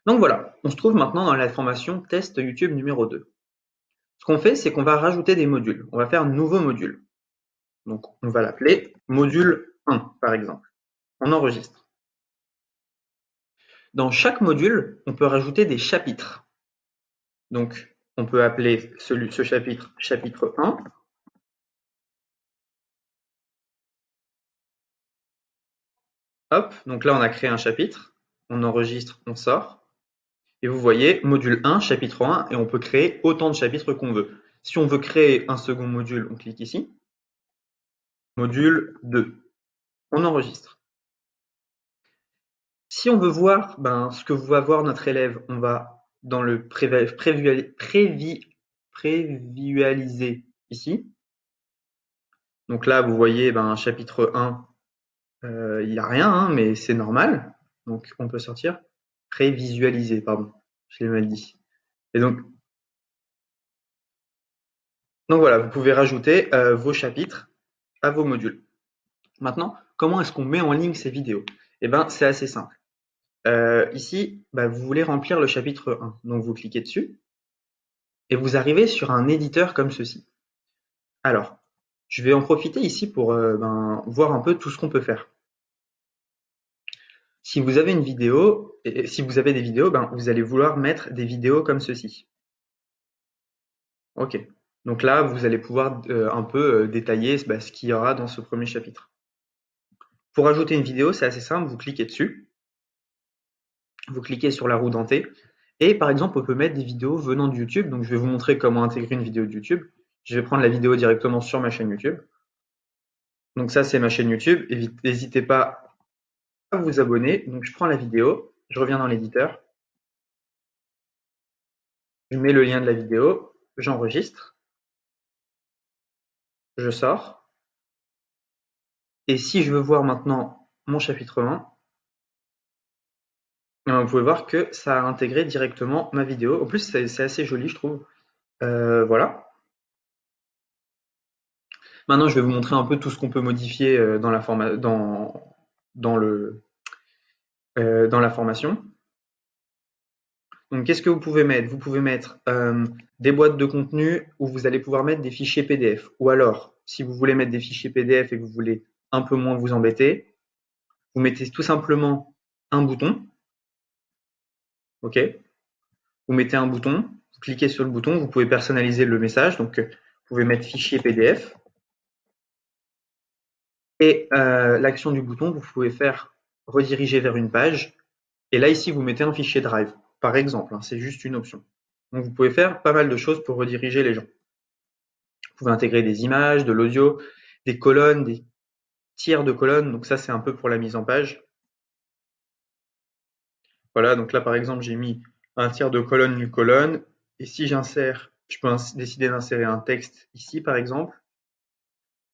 Donc voilà, on se trouve maintenant dans la formation test YouTube numéro 2. Ce qu'on fait, c'est qu'on va rajouter des modules. On va faire un nouveau module. Donc, on va l'appeler module 1, par exemple. On enregistre. Dans chaque module, on peut rajouter des chapitres. Donc, on peut appeler ce chapitre, chapitre 1. Hop, donc là, on a créé un chapitre. On enregistre, on sort. Et vous voyez, module 1, chapitre 1, et on peut créer autant de chapitres qu'on veut. Si on veut créer un second module, on clique ici. Module 2. On enregistre. Si on veut voir ce que va voir notre élève, on va dans le prévisualiser ici. Donc là, vous voyez, chapitre 1, il n'y a rien, mais c'est normal. Donc on peut sortir. Prévisualiser, pardon, je l'ai mal dit. Et donc voilà, vous pouvez rajouter vos chapitres à vos modules. Maintenant, comment est-ce qu'on met en ligne ces vidéos? C'est assez simple. Ici, vous voulez remplir le chapitre 1. Donc vous cliquez dessus et vous arrivez sur un éditeur comme ceci. Alors, je vais en profiter ici pour voir un peu tout ce qu'on peut faire. Si vous avez une vidéo, et si vous avez des vidéos, vous allez vouloir mettre des vidéos comme ceci. Ok. Donc là, vous allez pouvoir un peu détailler ce qu'il y aura dans ce premier chapitre. Pour ajouter une vidéo, c'est assez simple, vous cliquez dessus, vous cliquez sur la roue dentée, et par exemple, on peut mettre des vidéos venant de YouTube. Donc je vais vous montrer comment intégrer une vidéo de YouTube. Je vais prendre la vidéo directement sur ma chaîne YouTube. Donc ça, c'est ma chaîne YouTube. N'hésitez pas à vous abonner. Donc je prends la vidéo, je reviens dans l'éditeur, je mets le lien de la vidéo, j'enregistre, je sors. Et si je veux voir maintenant mon chapitre 1, vous pouvez voir que ça a intégré directement ma vidéo. En plus, c'est assez joli, je trouve. Voilà. Maintenant, je vais vous montrer un peu tout ce qu'on peut modifier dans la formation. Donc, qu'est-ce que vous pouvez mettre? Vous pouvez mettre des boîtes de contenu où vous allez pouvoir mettre des fichiers PDF. Ou alors, si vous voulez mettre des fichiers PDF et que vous voulez un peu moins vous embêter, vous mettez tout simplement un bouton. OK? Vous mettez un bouton, Vous cliquez sur le bouton, vous pouvez personnaliser le message, donc vous pouvez mettre fichier PDF. Et l'action du bouton, vous pouvez faire rediriger vers une page. Et là, ici, vous mettez un fichier Drive, par exemple, hein, c'est juste une option. Donc vous pouvez faire pas mal de choses pour rediriger les gens. Vous pouvez intégrer des images, de l'audio, des colonnes, des tiers de colonnes. Donc ça, c'est un peu pour la mise en page. Voilà, donc là, par exemple, j'ai mis un tiers de colonne, une colonne. Et si j'insère, je peux décider d'insérer un texte ici, par exemple,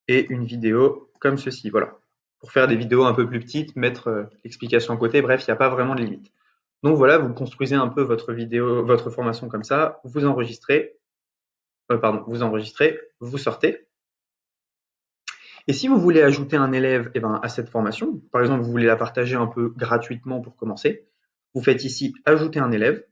et une vidéo comme ceci. Voilà. Pour faire des vidéos un peu plus petites, mettre l'explication à côté. Bref, il n'y a pas vraiment de limite. Donc voilà, vous construisez un peu votre vidéo, votre formation comme ça, vous enregistrez, vous sortez. Et si vous voulez ajouter un élève à cette formation, par exemple, vous voulez la partager un peu gratuitement pour commencer, vous faites ici ajouter un élève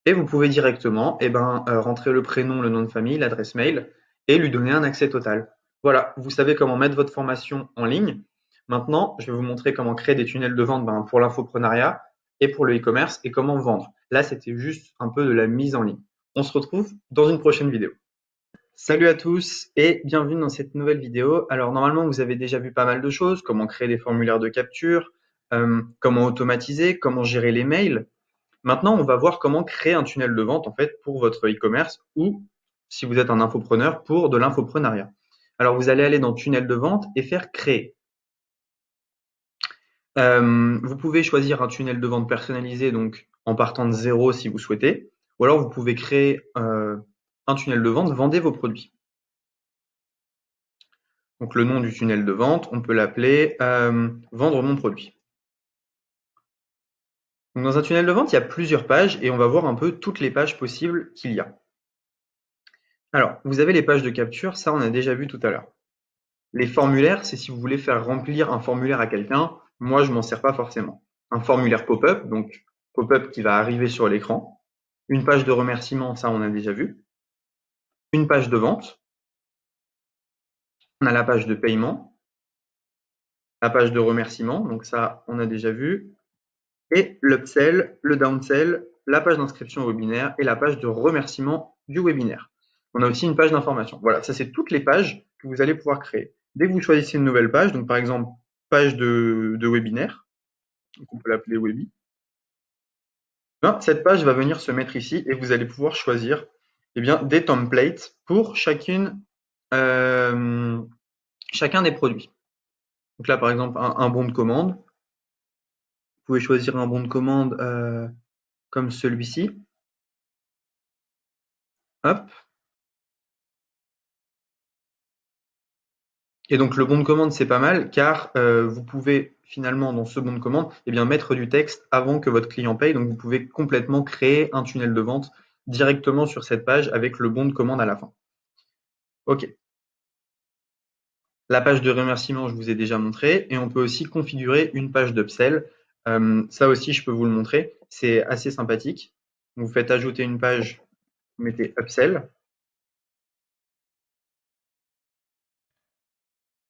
et vous pouvez directement rentrer le prénom, le nom de famille, l'adresse mail et lui donner un accès total. Voilà, vous savez comment mettre votre formation en ligne. Maintenant, je vais vous montrer comment créer des tunnels de vente pour l'infoprenariat et pour le e-commerce et comment vendre. Là, c'était juste un peu de la mise en ligne. On se retrouve dans une prochaine vidéo. Salut à tous et bienvenue dans cette nouvelle vidéo. Alors normalement, vous avez déjà vu pas mal de choses, comment créer des formulaires de capture, comment automatiser, comment gérer les mails. Maintenant, on va voir comment créer un tunnel de vente en fait pour votre e-commerce ou si vous êtes un infopreneur pour de l'infoprenariat. Alors vous allez aller dans tunnel de vente et faire créer. Vous pouvez choisir un tunnel de vente personnalisé donc en partant de zéro si vous souhaitez, ou alors vous pouvez créer un tunnel de vente, vendez vos produits. Donc le nom du tunnel de vente, on peut l'appeler vendre mon produit. Donc dans un tunnel de vente, il y a plusieurs pages et on va voir un peu toutes les pages possibles qu'il y a. Alors, vous avez les pages de capture, ça on a déjà vu tout à l'heure. Les formulaires, c'est si vous voulez faire remplir un formulaire à quelqu'un. Moi, je m'en sers pas forcément. Un formulaire pop-up, donc pop-up qui va arriver sur l'écran. Une page de remerciement, ça on a déjà vu. Une page de vente. On a la page de paiement. La page de remerciement, donc ça on a déjà vu. Et l'upsell, le downsell, la page d'inscription au webinaire et la page de remerciement du webinaire. On a aussi une page d'information. Voilà, ça c'est toutes les pages que vous allez pouvoir créer. Dès que vous choisissez une nouvelle page, donc par exemple page de webinaire, donc on peut l'appeler Webi, cette page va venir se mettre ici et vous allez pouvoir choisir des templates pour chacun des produits. Donc là par exemple un bon de commande. Vous pouvez choisir un bon de commande comme celui-ci. Hop. Et donc le bon de commande, c'est pas mal car vous pouvez finalement dans ce bon de commande mettre du texte avant que votre client paye. Donc vous pouvez complètement créer un tunnel de vente directement sur cette page avec le bon de commande à la fin. OK. La page de remerciement, je vous ai déjà montré et on peut aussi configurer une page d'upsell. Ça aussi, je peux vous le montrer. C'est assez sympathique. Vous faites ajouter une page, vous mettez upsell.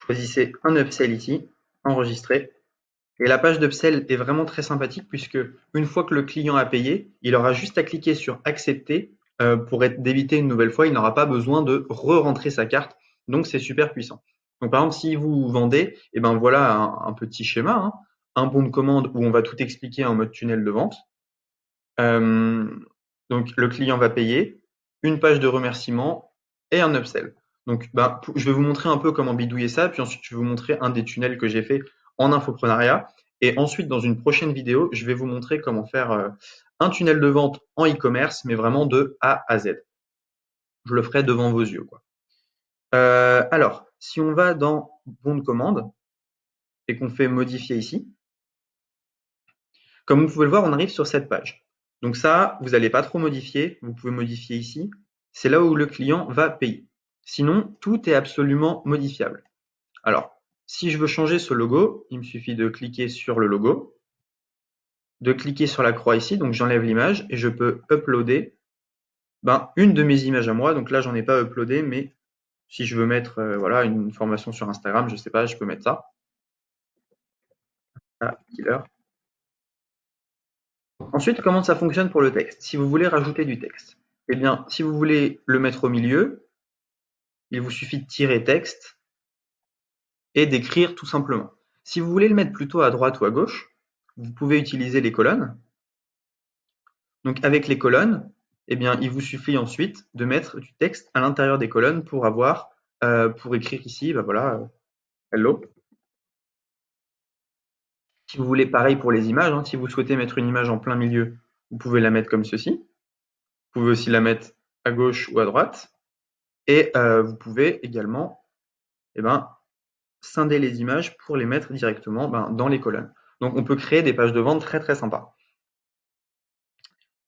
Choisissez un upsell ici, enregistrez. Et la page d'upsell est vraiment très sympathique puisque une fois que le client a payé, il aura juste à cliquer sur accepter pour être débité une nouvelle fois. Il n'aura pas besoin de re-rentrer sa carte. Donc c'est super puissant. Donc par exemple, si vous vendez, voilà un petit schéma, hein, un bon de commande où on va tout expliquer en mode tunnel de vente. Donc le client va payer, une page de remerciement et un upsell. Donc je vais vous montrer un peu comment bidouiller ça, puis ensuite je vais vous montrer un des tunnels que j'ai fait en infoprenariat. Et ensuite, dans une prochaine vidéo, je vais vous montrer comment faire un tunnel de vente en e-commerce, mais vraiment de A à Z. Je le ferai devant vos yeux, quoi. Alors, si on va dans bon de commande et qu'on fait modifier ici, comme vous pouvez le voir, on arrive sur cette page. Donc ça, vous n'allez pas trop modifier, vous pouvez modifier ici. C'est là où le client va payer. Sinon, tout est absolument modifiable. Alors, si je veux changer ce logo, il me suffit de cliquer sur le logo, de cliquer sur la croix ici, donc j'enlève l'image et je peux uploader une de mes images à moi. Donc là, j'en ai pas uploadé, mais si je veux mettre voilà, une formation sur Instagram, je sais pas, je peux mettre ça. Ah, killer. Ensuite, comment ça fonctionne pour le texte? Si vous voulez rajouter du texte, eh bien, si vous voulez le mettre au milieu, il vous suffit de tirer texte et d'écrire tout simplement. Si vous voulez le mettre plutôt à droite ou à gauche, vous pouvez utiliser les colonnes. Donc avec les colonnes, eh bien, il vous suffit ensuite de mettre du texte à l'intérieur des colonnes pour pour écrire ici, bah voilà, hello. Si vous voulez pareil pour les images, hein, si vous souhaitez mettre une image en plein milieu, vous pouvez la mettre comme ceci. Vous pouvez aussi la mettre à gauche ou à droite. Et vous pouvez également eh ben, scinder les images pour les mettre directement dans les colonnes. Donc on peut créer des pages de vente très très sympas.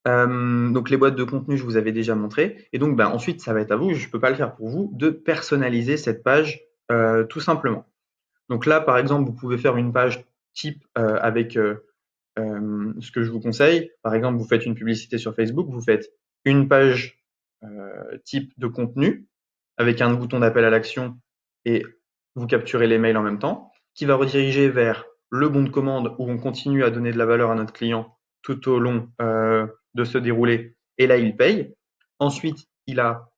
Donc les boîtes de contenu, je vous avais déjà montré. Et donc ensuite, ça va être à vous, je ne peux pas le faire pour vous, de personnaliser cette page tout simplement. Donc là, par exemple, vous pouvez faire une page type avec ce que je vous conseille. Par exemple, vous faites une publicité sur Facebook, vous faites une page type de contenu avec un bouton d'appel à l'action et vous capturez les mails en même temps, qui va rediriger vers le bon de commande où on continue à donner de la valeur à notre client tout au long de ce déroulé. Et là, il paye. Ensuite, il a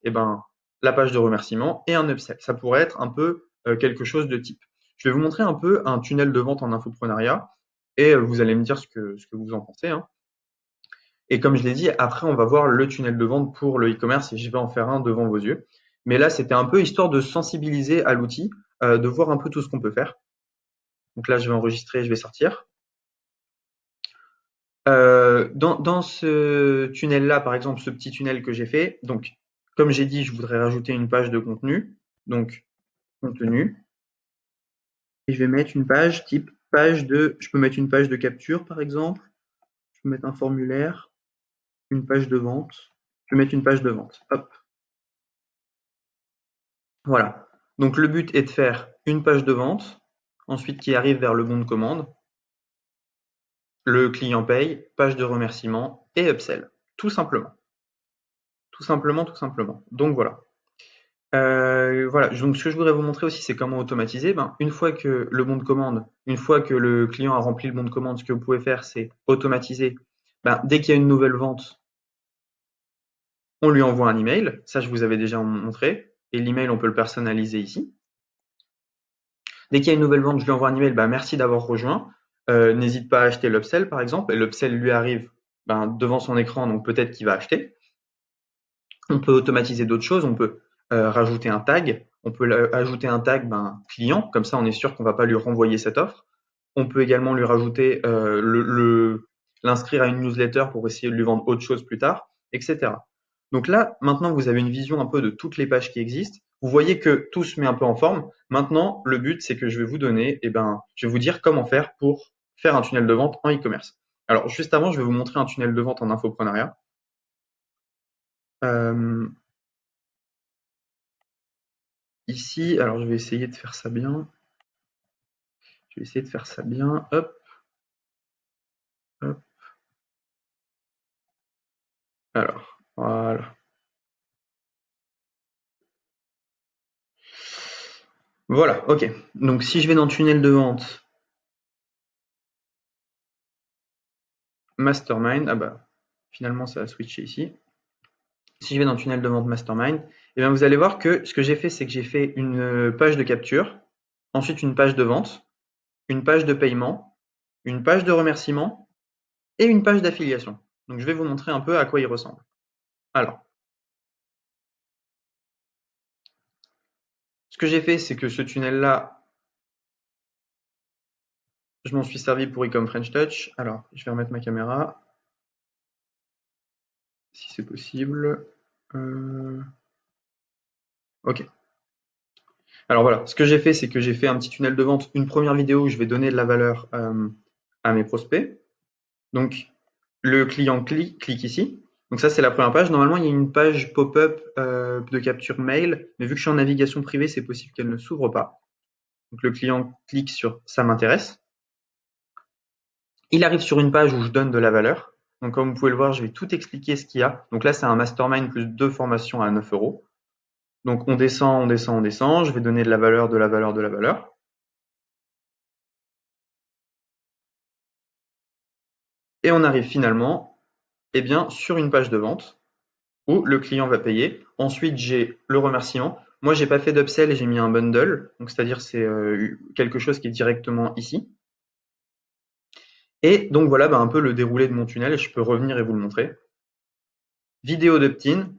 la page de remerciement et un upsell. Ça pourrait être un peu quelque chose de type. Je vais vous montrer un peu un tunnel de vente en infoprenariat et vous allez me dire ce que vous en pensez, hein. Et comme je l'ai dit, après, on va voir le tunnel de vente pour le e-commerce et je vais en faire un devant vos yeux. Mais là, c'était un peu histoire de sensibiliser à l'outil, de voir un peu tout ce qu'on peut faire. Donc là, je vais enregistrer, je vais sortir. Dans ce tunnel-là, par exemple, ce petit tunnel que j'ai fait, donc, comme j'ai dit, je voudrais rajouter une page de contenu. Donc, contenu. Et je vais mettre une page type je peux mettre une page de capture, par exemple. Je peux mettre un formulaire, une page de vente. Je vais mettre une page de vente. Hop. Voilà. Donc le but est de faire une page de vente, ensuite qui arrive vers le bon de commande, le client paye, page de remerciement et upsell. Tout simplement. Tout simplement, tout simplement. Donc voilà. Voilà. Donc ce que je voudrais vous montrer aussi, c'est comment automatiser. Une fois que le bon de commande, une fois que le client a rempli le bon de commande, ce que vous pouvez faire, c'est automatiser. Dès qu'il y a une nouvelle vente, on lui envoie un email. Ça, je vous avais déjà montré. Et l'email, on peut le personnaliser ici. Dès qu'il y a une nouvelle vente, je lui envoie un email, merci d'avoir rejoint. N'hésite pas à acheter l'upsell, par exemple. Et l'upsell lui arrive devant son écran, donc peut-être qu'il va acheter. On peut automatiser d'autres choses. On peut rajouter un tag. On peut ajouter un tag client. Comme ça, on est sûr qu'on ne va pas lui renvoyer cette offre. On peut également lui rajouter l'inscrire à une newsletter pour essayer de lui vendre autre chose plus tard, etc. Donc là, maintenant, vous avez une vision un peu de toutes les pages qui existent. Vous voyez que tout se met un peu en forme. Maintenant, le but, c'est que je vais vous donner, je vais vous dire comment faire pour faire un tunnel de vente en e-commerce. Alors, juste avant, je vais vous montrer un tunnel de vente en infoprenariat. Ici, alors je vais essayer de faire ça bien. Je vais essayer de faire ça bien. Hop, hop. Alors, voilà. Voilà, ok. Donc si je vais dans le tunnel de vente, Mastermind, finalement ça a switché ici. Si je vais dans le tunnel de vente Mastermind, vous allez voir que ce que j'ai fait, c'est que j'ai fait une page de capture, ensuite une page de vente, une page de paiement, une page de remerciement et une page d'affiliation. Donc je vais vous montrer un peu à quoi il ressemble. Alors, ce que j'ai fait, c'est que ce tunnel-là, je m'en suis servi pour Ecom French Touch. Alors, je vais remettre ma caméra, si c'est possible. Ok. Alors voilà, ce que j'ai fait, c'est que j'ai fait un petit tunnel de vente, une première vidéo où je vais donner de la valeur à mes prospects. Donc, le client clique ici. Donc ça, c'est la première page. Normalement, il y a une page pop-up de capture mail, mais vu que je suis en navigation privée, c'est possible qu'elle ne s'ouvre pas. Donc le client clique sur « ça m'intéresse ». Il arrive sur une page où je donne de la valeur. Donc comme vous pouvez le voir, je vais tout expliquer ce qu'il y a. Donc là, c'est un mastermind plus 2 formations à 9 €. Donc on descend, on descend, on descend. Je vais donner de la valeur, de la valeur, de la valeur. Et on arrive finalement eh bien, sur une page de vente où le client va payer. Ensuite, j'ai le remerciement. Moi, j'ai pas fait d'upsell et j'ai mis un bundle. Donc, c'est-à-dire c'est quelque chose qui est directement ici. Et donc voilà un peu le déroulé de mon tunnel. Et je peux revenir et vous le montrer. Vidéo d'opt-in,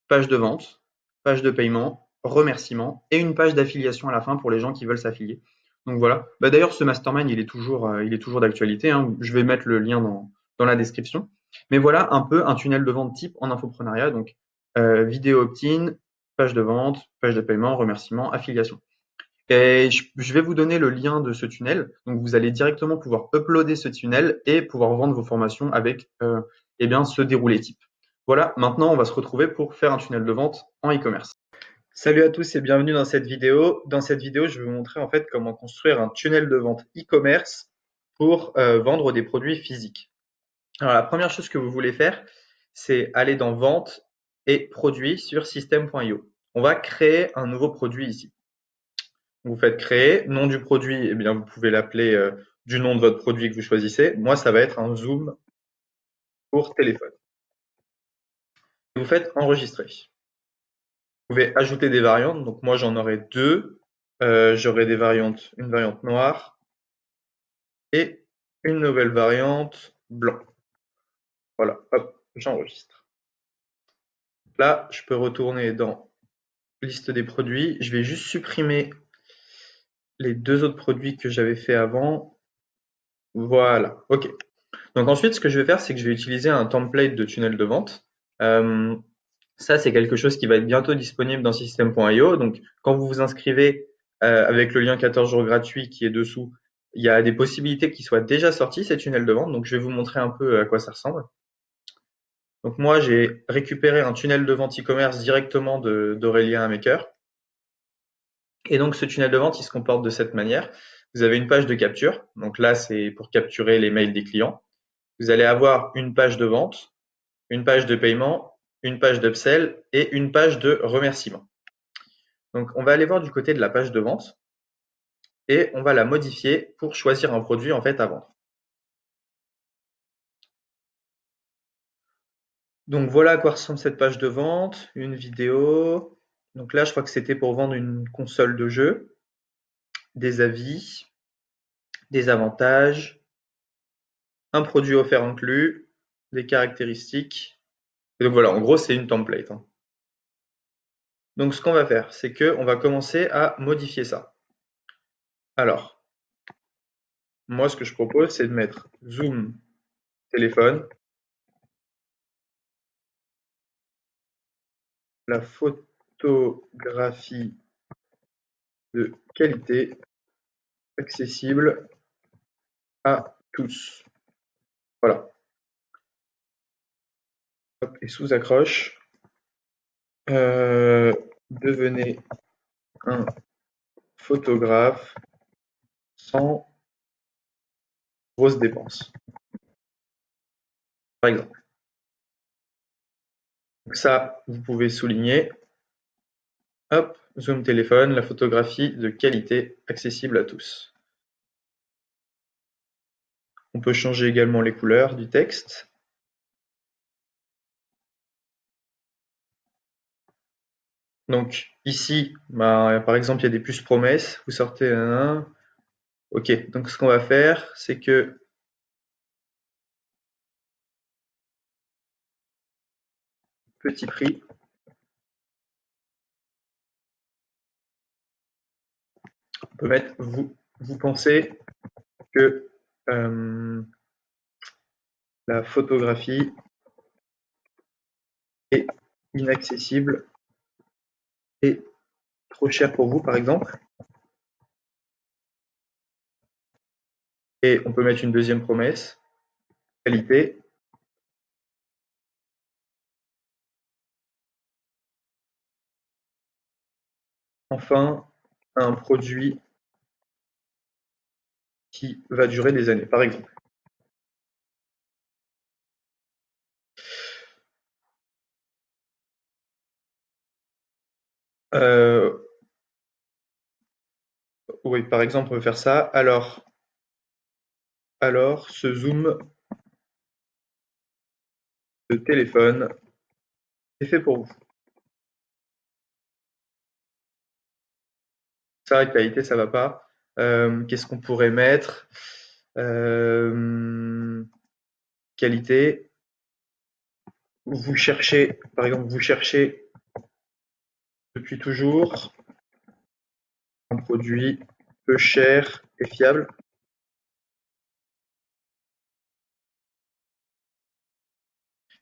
page de vente, page de paiement, remerciement et une page d'affiliation à la fin pour les gens qui veulent s'affilier. Donc voilà. D'ailleurs, ce mastermind, il est toujours d'actualité, hein. Je vais mettre le lien dans la description. Mais voilà un peu un tunnel de vente type en infoprenariat. Donc, vidéo opt-in, page de vente, page de paiement, remerciement, affiliation. Et je vais vous donner le lien de ce tunnel. Donc, vous allez directement pouvoir uploader ce tunnel et pouvoir vendre vos formations avec eh bien, ce déroulé type. Voilà, maintenant, on va se retrouver pour faire un tunnel de vente en e-commerce. Salut à tous et bienvenue dans cette vidéo. Dans cette vidéo, je vais vous montrer en fait comment construire un tunnel de vente e-commerce pour vendre des produits physiques. Alors, la première chose que vous voulez faire, c'est aller dans Vente et Produits sur System.io. On va créer un nouveau produit ici. Vous faites créer, nom du produit, eh bien, vous pouvez l'appeler du nom de votre produit que vous choisissez. Moi, ça va être un zoom pour téléphone. Vous faites enregistrer. Vous pouvez ajouter des variantes. Donc moi, j'en aurai deux. J'aurai une variante noire et une nouvelle variante blanc. Voilà, hop, j'enregistre. Là, je peux retourner dans liste des produits. Je vais juste supprimer les deux autres produits que j'avais fait avant. Voilà, ok. Donc ensuite, ce que je vais faire, c'est que je vais utiliser un template de tunnel de vente. Euh, Ça, c'est quelque chose qui va être bientôt disponible dans System.io. Donc, quand vous vous inscrivez avec le lien 14 jours gratuit qui est dessous, il y a des possibilités qui soient déjà sortis, ces tunnels de vente. Donc, je vais vous montrer un peu à quoi ça ressemble. Donc, moi, j'ai récupéré un tunnel de vente e-commerce directement d'Aurélien Maker. Et donc, ce tunnel de vente, il se comporte de cette manière. Vous avez une page de capture. Donc là, c'est pour capturer les mails des clients. Vous allez avoir une page de vente, une page de paiement, une page d'upsell et une page de remerciement. Donc, on va aller voir du côté de la page de vente et on va la modifier pour choisir un produit en fait à vendre. Donc, voilà à quoi ressemble cette page de vente, une vidéo. Donc là, je crois que c'était pour vendre une console de jeu, des avis, des avantages, un produit offert inclus, des caractéristiques. Et donc voilà, en gros, c'est une template, hein. Donc, ce qu'on va faire, c'est qu'on va commencer à modifier ça. Alors, moi, ce que je propose, c'est de mettre zoom téléphone, la photographie de qualité accessible à tous. Voilà. Hop, et sous-accroche. Devenez un photographe sans grosses dépenses, par exemple. Donc ça, vous pouvez souligner. Hop, zoom téléphone, la photographie de qualité accessible à tous. On peut changer également les couleurs du texte. Donc ici, par exemple, il y a des puces promesses. Vous sortez un. Ok, donc ce qu'on va faire, c'est que petit prix, on peut mettre vous pensez que la photographie est inaccessible et trop cher pour vous, par exemple. Et on peut mettre une deuxième promesse, qualité. Enfin, un produit qui va durer des années, par exemple. Euh, oui, par exemple, on peut faire ça. Alors ce zoom de téléphone est fait pour vous. Ça, la qualité, ça va pas. Qu'est-ce qu'on pourrait mettre? Qualité. Vous cherchez, par exemple, vous cherchez depuis toujours un produit peu cher et fiable.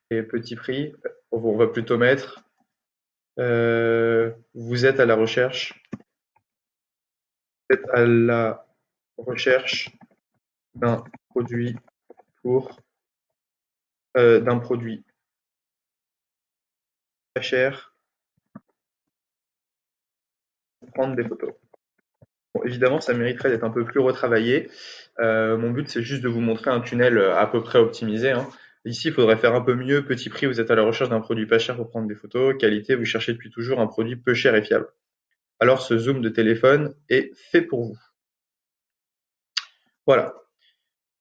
Et petit prix, on va plutôt mettre vous êtes à la recherche, vous êtes à la recherche d'un produit pour d'un produit pas cher pour prendre des photos. Bon, évidemment, ça mériterait d'être un peu plus retravaillé. Mon but, c'est juste de vous montrer un tunnel à peu près optimisé, hein. Ici, il faudrait faire un peu mieux. Petit prix, vous êtes à la recherche d'un produit pas cher pour prendre des photos. Qualité, vous cherchez depuis toujours un produit peu cher et fiable. Alors, ce zoom de téléphone est fait pour vous. Voilà.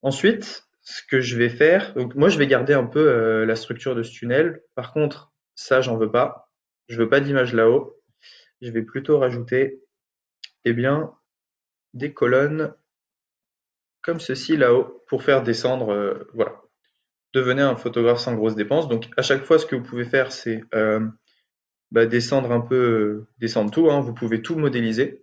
Ensuite, ce que je vais faire, donc moi, je vais garder un peu la structure de ce tunnel. Par contre, ça, j'en veux pas. Je veux pas d'image là-haut. Je vais plutôt rajouter, eh bien, des colonnes comme ceci là-haut pour faire descendre, voilà. Devenez un photographe sans grosses dépenses. Donc à chaque fois, ce que vous pouvez faire, c'est descendre un peu, descendre tout, hein. Vous pouvez tout modéliser.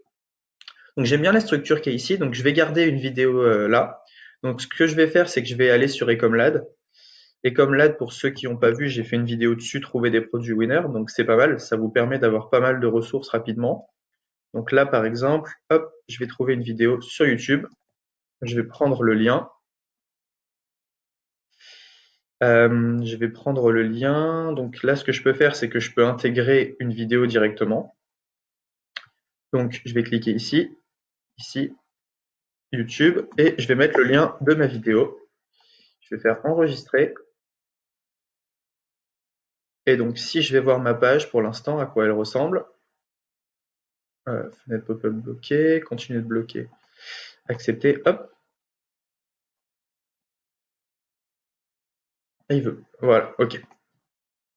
Donc j'aime bien la structure qui est ici. Donc je vais garder une vidéo là. Donc ce que je vais faire, c'est que je vais aller sur Ecomlad. Ecomlad, pour ceux qui n'ont pas vu, j'ai fait une vidéo dessus, trouver des produits winners. Donc c'est pas mal. Ça vous permet d'avoir pas mal de ressources rapidement. Donc là, par exemple, hop, je vais trouver une vidéo sur YouTube. Je vais prendre le lien. Je vais prendre le lien. Donc là, ce que je peux faire, c'est que je peux intégrer une vidéo directement. Donc je vais cliquer ici, ici, YouTube, et je vais mettre le lien de ma vidéo. Je vais faire enregistrer. Et donc si je vais voir ma page pour l'instant, à quoi elle ressemble. Fenêtre pop-up bloquée, continuer de bloquer, accepter, hop. Et il veut. Voilà, ok.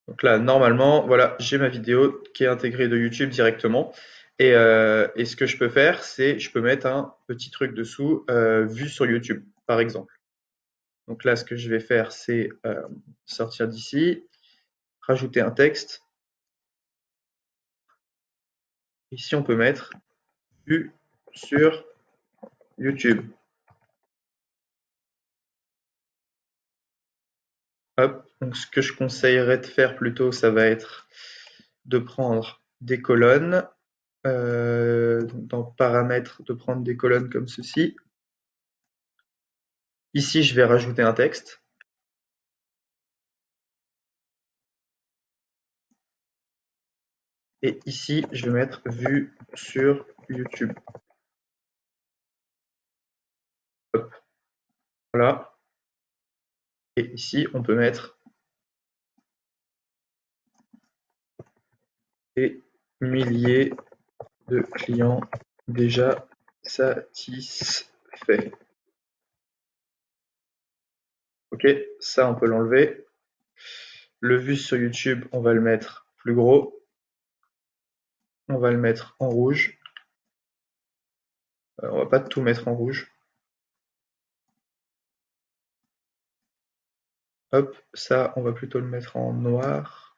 Donc là, normalement, voilà, j'ai ma vidéo qui est intégrée de YouTube directement. Et ce que je peux faire, c'est je peux mettre un petit truc dessous, vue sur YouTube, par exemple. Donc là, ce que je vais faire, c'est sortir d'ici, rajouter un texte. Ici, on peut mettre vue sur YouTube. Hop. Donc ce que je conseillerais de faire plutôt, ça va être de prendre des colonnes. Dans paramètres, de prendre des colonnes comme ceci. Ici, je vais rajouter un texte. Et ici, je vais mettre vue sur YouTube. Hop. Voilà. Et ici, on peut mettre des milliers de clients déjà satisfaits. Ok, ça, on peut l'enlever. Le vue sur YouTube, on va le mettre plus gros. On va le mettre en rouge. On va pas tout mettre en rouge. Hop, ça, on va plutôt le mettre en noir.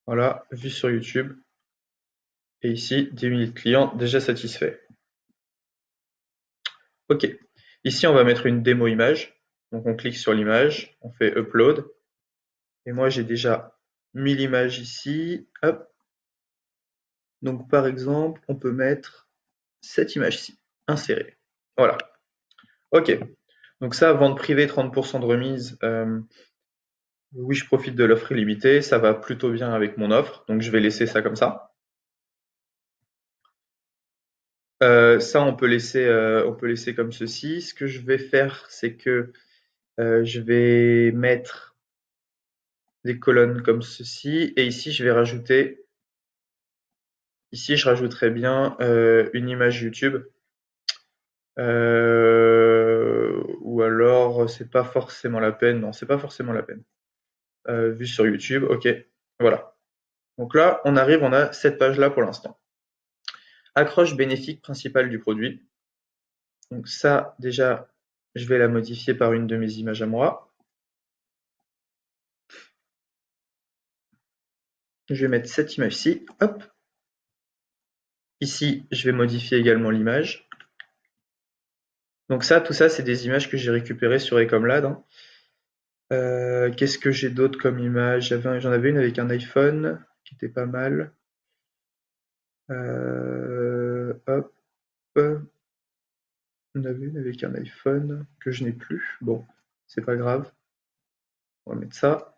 Voilà, vue sur YouTube. Et ici, 10 000 clients déjà satisfaits. Ok. Ici, on va mettre une démo image. Donc, on clique sur l'image, on fait Upload. Et moi, j'ai déjà mis l'image ici. Hop. Donc, par exemple, on peut mettre cette image-ci, insérer. Voilà. Ok. Donc ça, vente privée, 30% de remise. Oui, je profite de l'offre illimitée. Ça va plutôt bien avec mon offre. Donc, je vais laisser ça comme ça. Ça, on peut laisser comme ceci. Ce que je vais faire, c'est que je vais mettre des colonnes comme ceci. Et ici, je vais rajouter, ici, je rajouterai bien une image YouTube. ou alors c'est pas forcément la peine. Non, c'est pas forcément la peine. Vu sur YouTube, ok, voilà. Donc là, on a cette page-là pour l'instant. Accroche bénéfique principale du produit. Donc ça, déjà, je vais la modifier par une de mes images à moi. Je vais mettre cette image-ci, hop. Ici, je vais modifier également l'image. Donc ça, tout ça, c'est des images que j'ai récupérées sur Ecomlad, hein. Qu'est-ce que j'ai d'autre comme image? J'en avais une avec un iPhone qui était pas mal. Hop. On avait une avec un iPhone que je n'ai plus. Bon, c'est pas grave. On va mettre ça.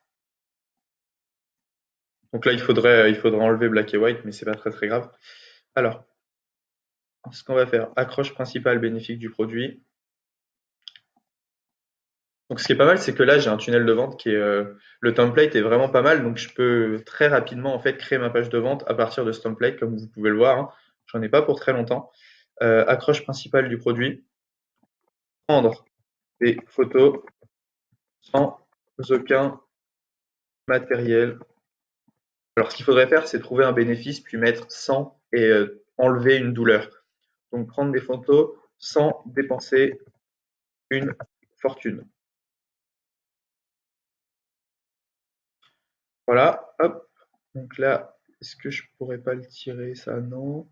Donc là, il faudrait enlever Black et White, mais c'est pas très très grave. Alors, ce qu'on va faire, accroche principale bénéfique du produit. Donc ce qui est pas mal, c'est que là, j'ai un tunnel de vente qui est, le template est vraiment pas mal, donc je peux très rapidement en fait créer ma page de vente à partir de ce template, comme vous pouvez le voir, hein. J'en ai pas pour très longtemps. Accroche principale du produit, prendre des photos sans aucun matériel. Alors, ce qu'il faudrait faire, c'est trouver un bénéfice, puis mettre 100 et enlever une douleur. Donc, prendre des photos sans dépenser une fortune. Voilà, hop. Donc là, est-ce que je pourrais pas le tirer, ça? Non.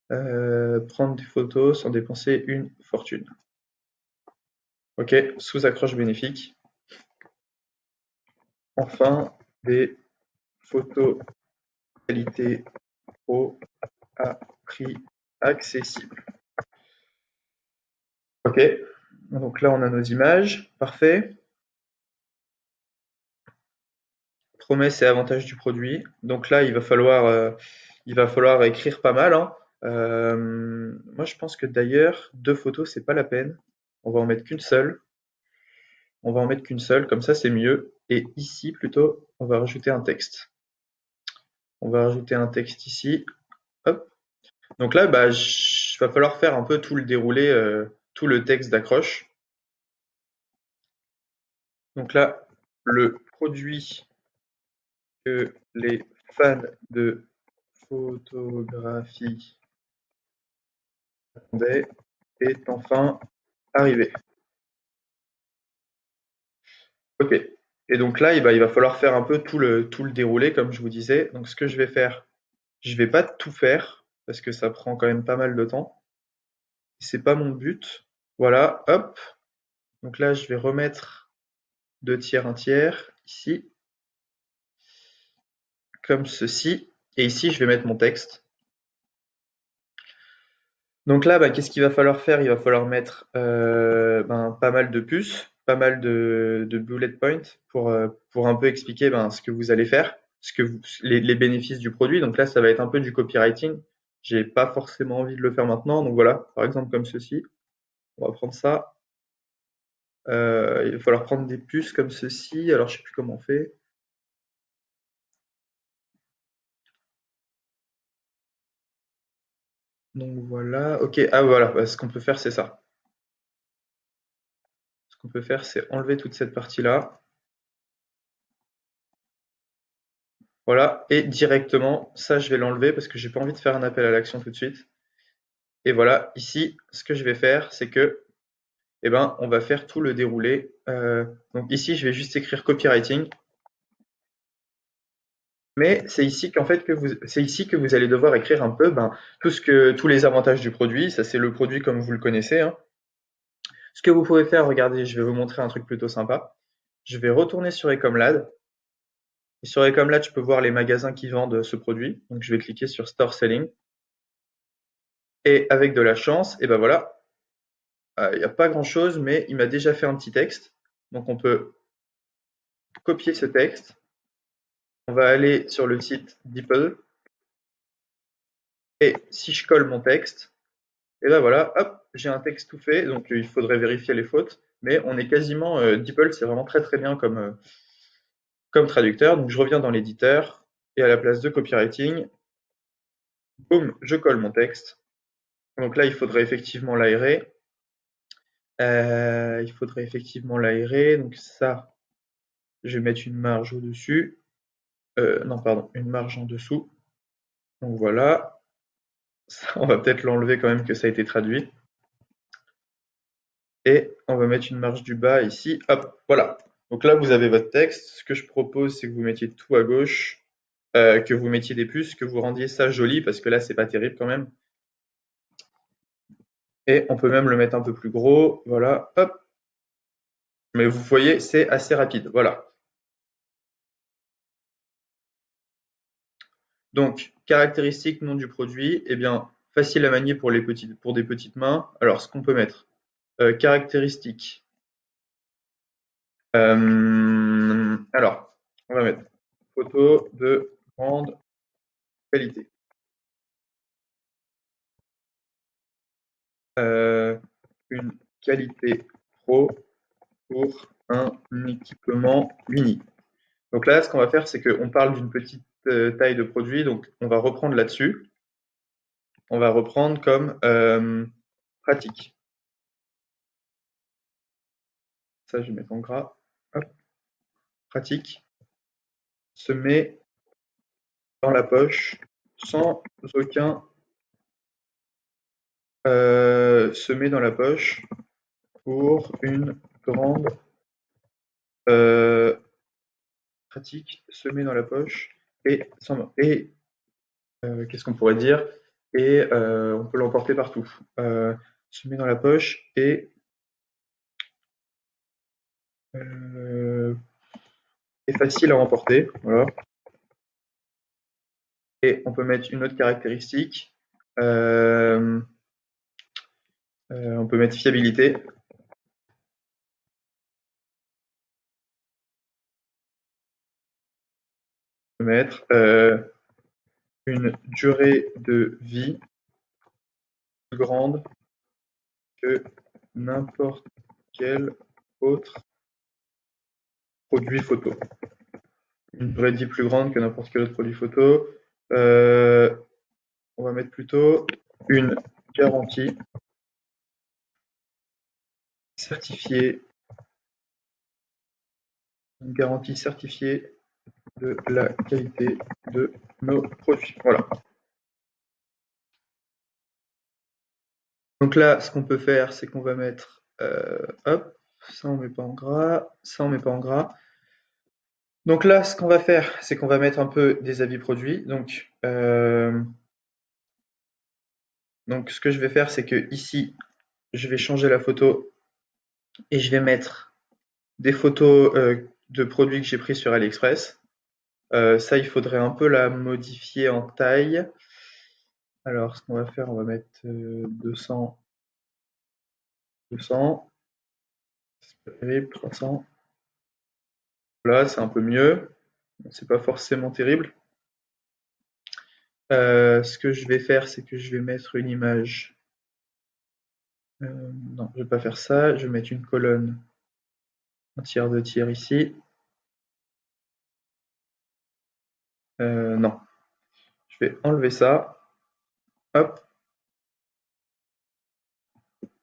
Prendre des photos sans dépenser une fortune. Ok, sous accroche bénéfique. Enfin, des photos qualité pro à prix accessible. Ok, donc là on a nos images, parfait. Promesses et avantages du produit. Donc là, il va falloir écrire pas mal, hein. Moi, je pense que d'ailleurs, 2 photos, c'est pas la peine. On va en mettre qu'une seule. On va en mettre qu'une seule, comme ça, c'est mieux. Et ici, plutôt, on va rajouter un texte. On va rajouter un texte ici. Hop. Donc là, bah, va falloir faire un peu tout le déroulé, tout le texte d'accroche. Donc là, le produit que les fans de photographie attendaient est enfin arrivé. Ok. Et donc là, il va falloir faire un peu tout le déroulé, comme je vous disais. Donc ce que je vais faire, je vais pas tout faire, parce que ça prend quand même pas mal de temps. C'est pas mon but. Voilà, hop. Donc là, je vais remettre 2 tiers, 1 tiers, ici, comme ceci. Et ici, je vais mettre mon texte. Donc là, bah, qu'est-ce qu'il va falloir faire? Il va falloir mettre pas mal de puces, pas mal de bullet points pour un peu expliquer ce que vous allez faire, les bénéfices du produit. Donc là, ça va être un peu du copywriting. J'ai pas forcément envie de le faire maintenant. Donc voilà, par exemple comme ceci. On va prendre ça. Il va falloir prendre des puces comme ceci. Alors je sais plus comment on fait. Donc voilà. Ok. Ah voilà. Bah, ce qu'on peut faire, c'est ça. Ce qu'on peut faire, c'est enlever toute cette partie-là. Voilà, et directement, ça je vais l'enlever parce que j'ai pas envie de faire un appel à l'action tout de suite. Et voilà, ici, ce que je vais faire, c'est que, on va faire tout le déroulé. Donc ici, je vais juste écrire copywriting, mais c'est ici que vous allez devoir écrire un peu, tous les avantages du produit. Ça, c'est le produit comme vous le connaissez, hein. Ce que vous pouvez faire, regardez, je vais vous montrer un truc plutôt sympa. Je vais retourner sur Ecomlad. Et sur Ecomlad, je peux voir les magasins qui vendent ce produit. Donc je vais cliquer sur Store Selling. Et avec de la chance, et ben voilà, il n'y a pas grand-chose, mais il m'a déjà fait un petit texte. Donc on peut copier ce texte. On va aller sur le site DeepL. Et si je colle mon texte, et ben voilà, hop, j'ai un texte tout fait. Donc il faudrait vérifier les fautes. Mais on est quasiment, DeepL, c'est vraiment très très bien comme traducteur. Donc je reviens dans l'éditeur. Et à la place de copywriting, boum, je colle mon texte. Donc là, il faudrait effectivement l'aérer. Il faudrait effectivement l'aérer. Donc ça, je vais mettre une marge au-dessus. Non, pardon, une marge en dessous. Donc voilà. Ça, on va peut-être l'enlever quand même que ça a été traduit. Et on va mettre une marge du bas ici. Hop, voilà. Donc là, vous avez votre texte. Ce que je propose, c'est que vous mettiez tout à gauche, que vous mettiez des puces, que vous rendiez ça joli, parce que là, c'est pas terrible quand même. Et on peut même le mettre un peu plus gros. Voilà, hop. Mais vous voyez, c'est assez rapide. Voilà. Donc, caractéristiques, nom du produit, eh bien, facile à manier pour des petites mains. Alors, ce qu'on peut mettre, caractéristiques. Alors, on va mettre photo de grande qualité. Une qualité pro pour un équipement uni. Donc là, ce qu'on va faire, c'est qu'on parle d'une petite taille de produit, donc on va reprendre là-dessus. On va reprendre comme pratique. Ça, je vais mettre en gras. Hop, pratique. Se met dans la poche sans aucun se met dans la poche pour une grande pratique, se met dans la poche et qu'est-ce qu'on pourrait dire? Et on peut l'emporter partout. Se met dans la poche et est facile à emporter. Voilà. Et on peut mettre une autre caractéristique. On peut mettre fiabilité. On peut mettre une durée de vie plus grande que n'importe quel autre produit photo. Une durée de vie plus grande que n'importe quel autre produit photo. On va mettre plutôt une garantie certifiée, une garantie certifiée de la qualité de nos produits. Voilà. Donc là, ce qu'on peut faire, c'est qu'on va mettre, hop, ça on met pas en gras, ça on met pas en gras. Donc là, ce qu'on va faire, c'est qu'on va mettre un peu des avis produits. Donc ce que je vais faire, c'est que ici, je vais changer la photo et je vais mettre des photos de produits que j'ai pris sur AliExpress. Ça, il faudrait un peu la modifier en taille. Alors, ce qu'on va faire, on va mettre 200, 200, c'est pas terrible, 300. Là, c'est un peu mieux. C'est pas forcément terrible. Ce que je vais faire, c'est que je vais mettre une image. Non, je vais pas faire ça. Je vais mettre une colonne, un tiers, deux tiers ici. Non, je vais enlever ça. Hop.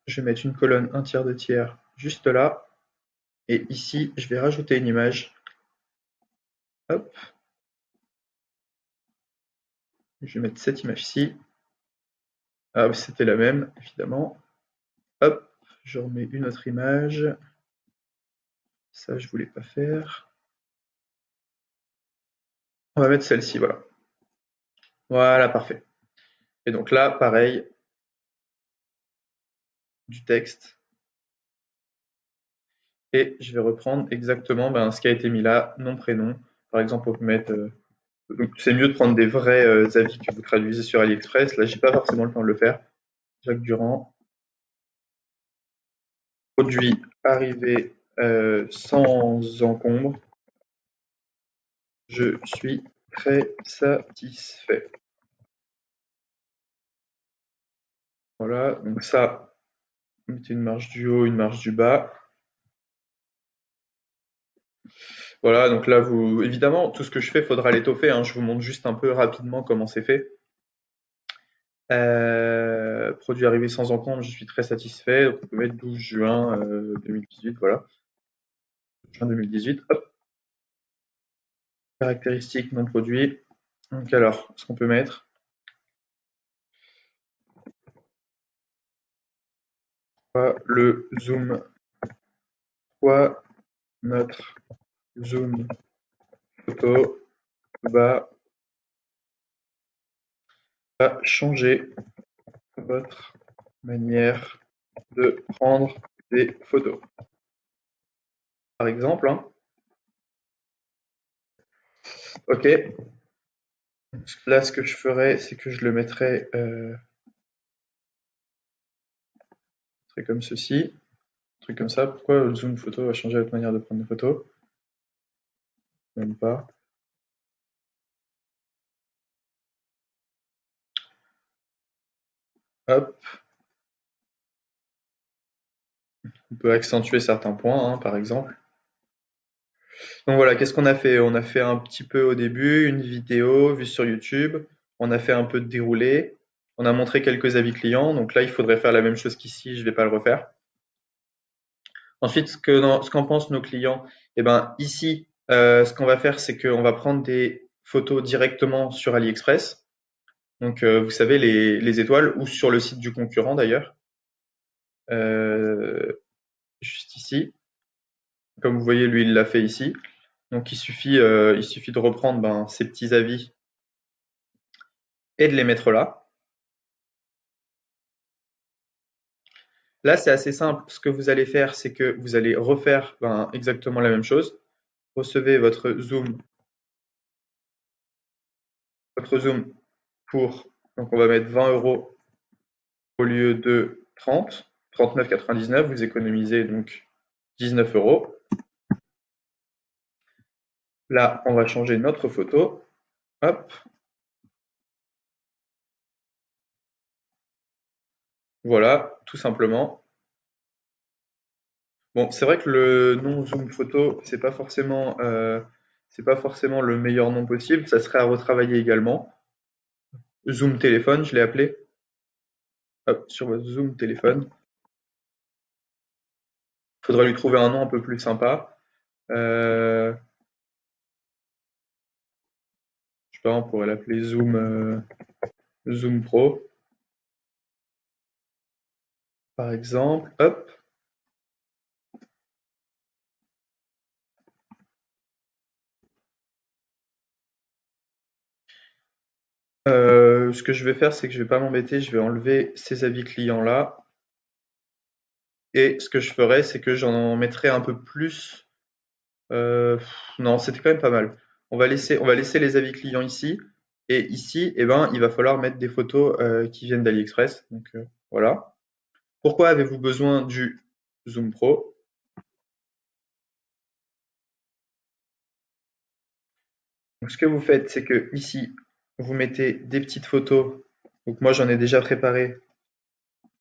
Je vais mettre une colonne, un tiers, deux tiers juste là. Et ici, je vais rajouter une image. Hop. Je vais mettre cette image-ci. Ah, c'était la même, évidemment. Hop, je remets une autre image. Ça, je voulais pas faire. On va mettre celle-ci, voilà. Voilà, parfait. Et donc là, pareil, du texte. Et je vais reprendre exactement ce qui a été mis là, nom, prénom. Par exemple, on peut mettre. Donc c'est mieux de prendre des vrais avis que vous traduisez sur AliExpress. Là, j'ai pas forcément le temps de le faire. Jacques Durand. Produit arrivé sans encombre. Je suis très satisfait. Voilà, donc ça, mettez une marge du haut, une marge du bas. Voilà, donc là, évidemment, tout ce que je fais, faudra l'étoffer, hein. Je vous montre juste un peu rapidement comment c'est fait. produit arrivé sans encombre, je suis très satisfait. Donc, on peut mettre 12 juin 2018, voilà. Juin 2018, hop. Caractéristiques non produits. Donc alors, ce qu'on peut mettre, le zoom, notre zoom photo va changer votre manière de prendre des photos. Par exemple, hein. Ok. Là, ce que je ferais, c'est que je le mettrais comme ceci, un truc comme ça. Pourquoi le zoom photo va changer votre manière de prendre des photos? Même pas. Hop. On peut accentuer certains points, hein, par exemple. Donc voilà, qu'est-ce qu'on a fait? On a fait un petit peu au début, une vidéo vue sur YouTube. On a fait un peu de déroulé. On a montré quelques avis clients. Donc là, il faudrait faire la même chose qu'ici. Je ne vais pas le refaire. Ensuite, ce qu'en pensent nos clients, eh ben, ici, ce qu'on va faire, c'est qu'on va prendre des photos directement sur AliExpress. Donc, vous savez, les étoiles, ou sur le site du concurrent d'ailleurs. Juste ici. Comme vous voyez, lui, il l'a fait ici. Donc, il suffit de reprendre ces petits avis et de les mettre là. Là, c'est assez simple. Ce que vous allez faire, c'est que vous allez refaire exactement la même chose. Recevez votre zoom pour, donc on va mettre 20 € au lieu de 30, 39,99. Vous économisez donc 19 €. Là, on va changer notre photo. Hop. Voilà, tout simplement. Bon, c'est vrai que le nom zoom photo, c'est pas forcément le meilleur nom possible. Ça serait à retravailler également. Zoom téléphone, je l'ai appelé. Hop, sur votre zoom téléphone. Il faudrait lui trouver un nom un peu plus sympa. Je sais pas, on pourrait l'appeler Zoom Pro, par exemple. Hop. Ce que je vais faire, c'est que je vais pas m'embêter, je vais enlever ces avis clients là. Et ce que je ferai, c'est que j'en mettrai un peu plus. Non, c'était quand même pas mal. On va laisser les avis clients ici. Et ici, eh ben, il va falloir mettre des photos qui viennent d'AliExpress. Donc voilà. Pourquoi avez-vous besoin du Zoom Pro? Donc ce que vous faites, c'est que ici, vous mettez des petites photos. Donc moi, j'en ai déjà préparé.